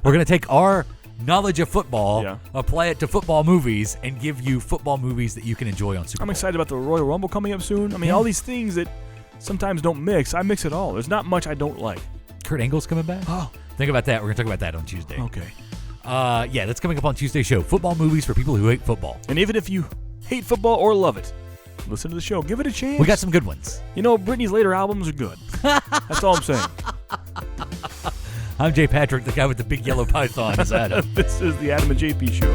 S6: going to take our knowledge of football, apply it to football movies, and give you football movies that you can enjoy on Super Bowl.
S7: I'm excited about the Royal Rumble coming up soon. I mean, all these things that sometimes don't mix. I mix it all. There's not much I don't like.
S6: Kurt Angle's coming back?
S7: Oh.
S6: Think about that. We're going to talk about that on Tuesday.
S7: Okay.
S6: That's coming up on Tuesday's show. Football movies for people who hate football.
S7: And even if you hate football or love it, listen to the show. Give it a chance.
S6: We got some good ones.
S7: Britney's later albums are good. That's all I'm saying.
S6: I'm Jay Patrick, the guy with the big yellow python. Is Adam.
S7: This is the Adam and JP Show.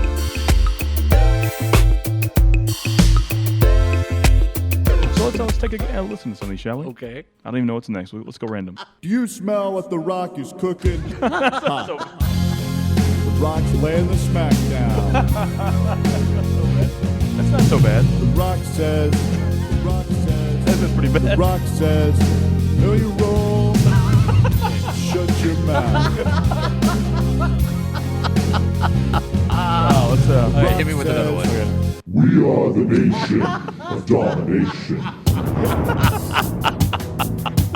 S7: So let's take a listen to something, shall we?
S6: Okay.
S7: I don't even know what's next. Let's go random.
S8: Do you smell what The Rock is cooking? The Rock's laying the smack down.
S7: That's not so bad.
S8: The Rock says.
S7: That's pretty bad.
S8: The Rock says, know you roll. Shut your mouth.
S7: Let's
S6: all right, hit me with another one.
S8: Okay. We are the nation of domination.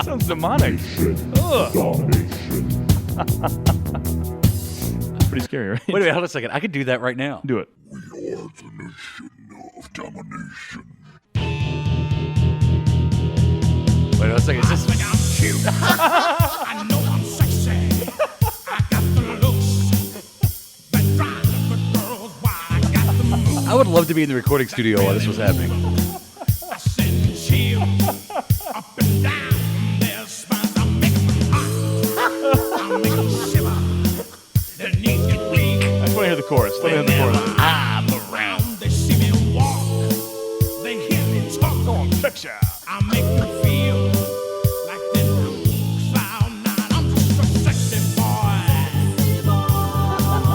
S7: Sounds demonic.
S8: Domination.
S7: Pretty scary, right?
S6: Wait a minute, hold on a second. I could do that right now.
S7: Do it.
S8: We are the nation of domination.
S6: Wait a second. Is this...
S8: I know I'm sexy. I got the looks that drive the girls wild. I got the moves.
S6: I would love to be in the recording studio while this was happening.
S8: I send chills up and down their spines. I make them hot. I make them shiver. Their knees get weak.
S7: I just want to hear the chorus. Let me hear the chorus.
S8: I'm around. They see me walk. They hear me talk.
S7: Go on, check ya.
S8: I make them feel like they're cloud nine. I'm just a sexy boy.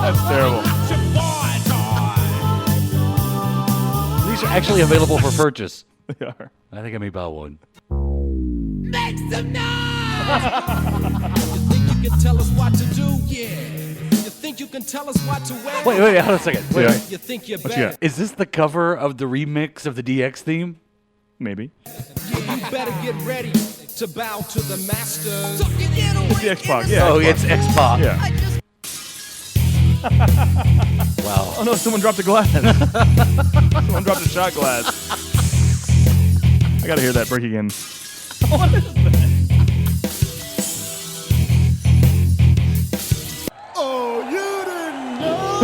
S7: That's terrible.
S6: These are actually available for purchase.
S7: They are.
S6: I think I may buy one.
S8: Make some noise! You think you can tell us what to do? Yeah. You think you can tell us what to wear?
S6: Wait, hold on a second. Wait.
S8: You think you're
S7: What you
S8: better?
S7: got?
S6: Is this the cover of the remix of the DX theme?
S7: Maybe.
S8: You better get ready to bow to the master.
S7: It's the X-Pac. Yeah.
S6: Oh,
S7: X-Pac.
S6: it's X-Pac.
S7: Yeah.
S6: Wow.
S7: Oh no! Someone dropped a glass. Someone dropped a shot glass. I gotta hear that break again. What is that?
S8: Oh, you didn't know?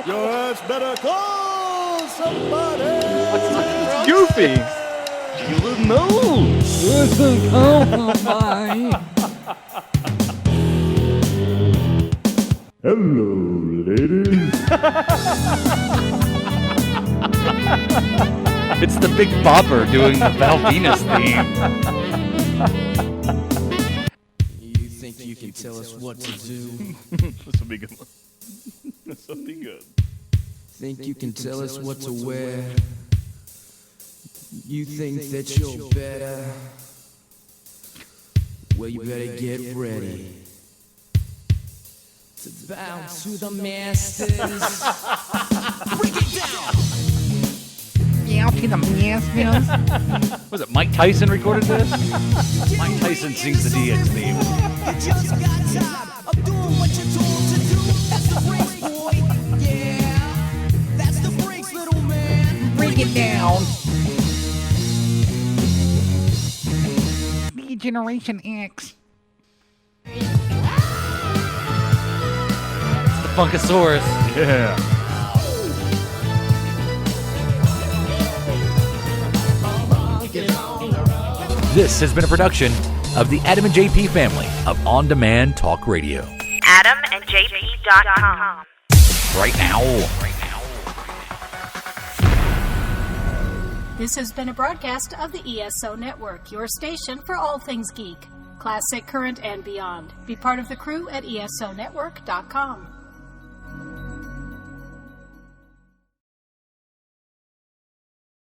S8: Your ass better call somebody.
S7: It's goofy. You didn't know.
S8: Hello, ladies.
S6: It's the Big Bopper doing the Val Venus theme.
S8: You think you can tell us what to do?
S7: This will be good. This will be good.
S8: Think you can tell us what to wear? You think that you're better? Well, you better get ready to bow to the masters. Break it down.
S6: Was it Mike Tyson recorded this? Mike Tyson sings the DX theme.
S8: You just got tired of doing what you're told to do. That's the breaks, boy. Yeah, that's the breaks, little man. Break it down.
S3: The Generation X.
S6: It's the Funkasaurus.
S7: Yeah.
S6: This has been a production of the Adam and JP family of on-demand talk radio.
S5: AdamandJP.com.
S6: Right now.
S10: This has been a broadcast of the ESO Network, your station for all things geek, classic, current, and beyond. Be part of the crew at ESONetwork.com.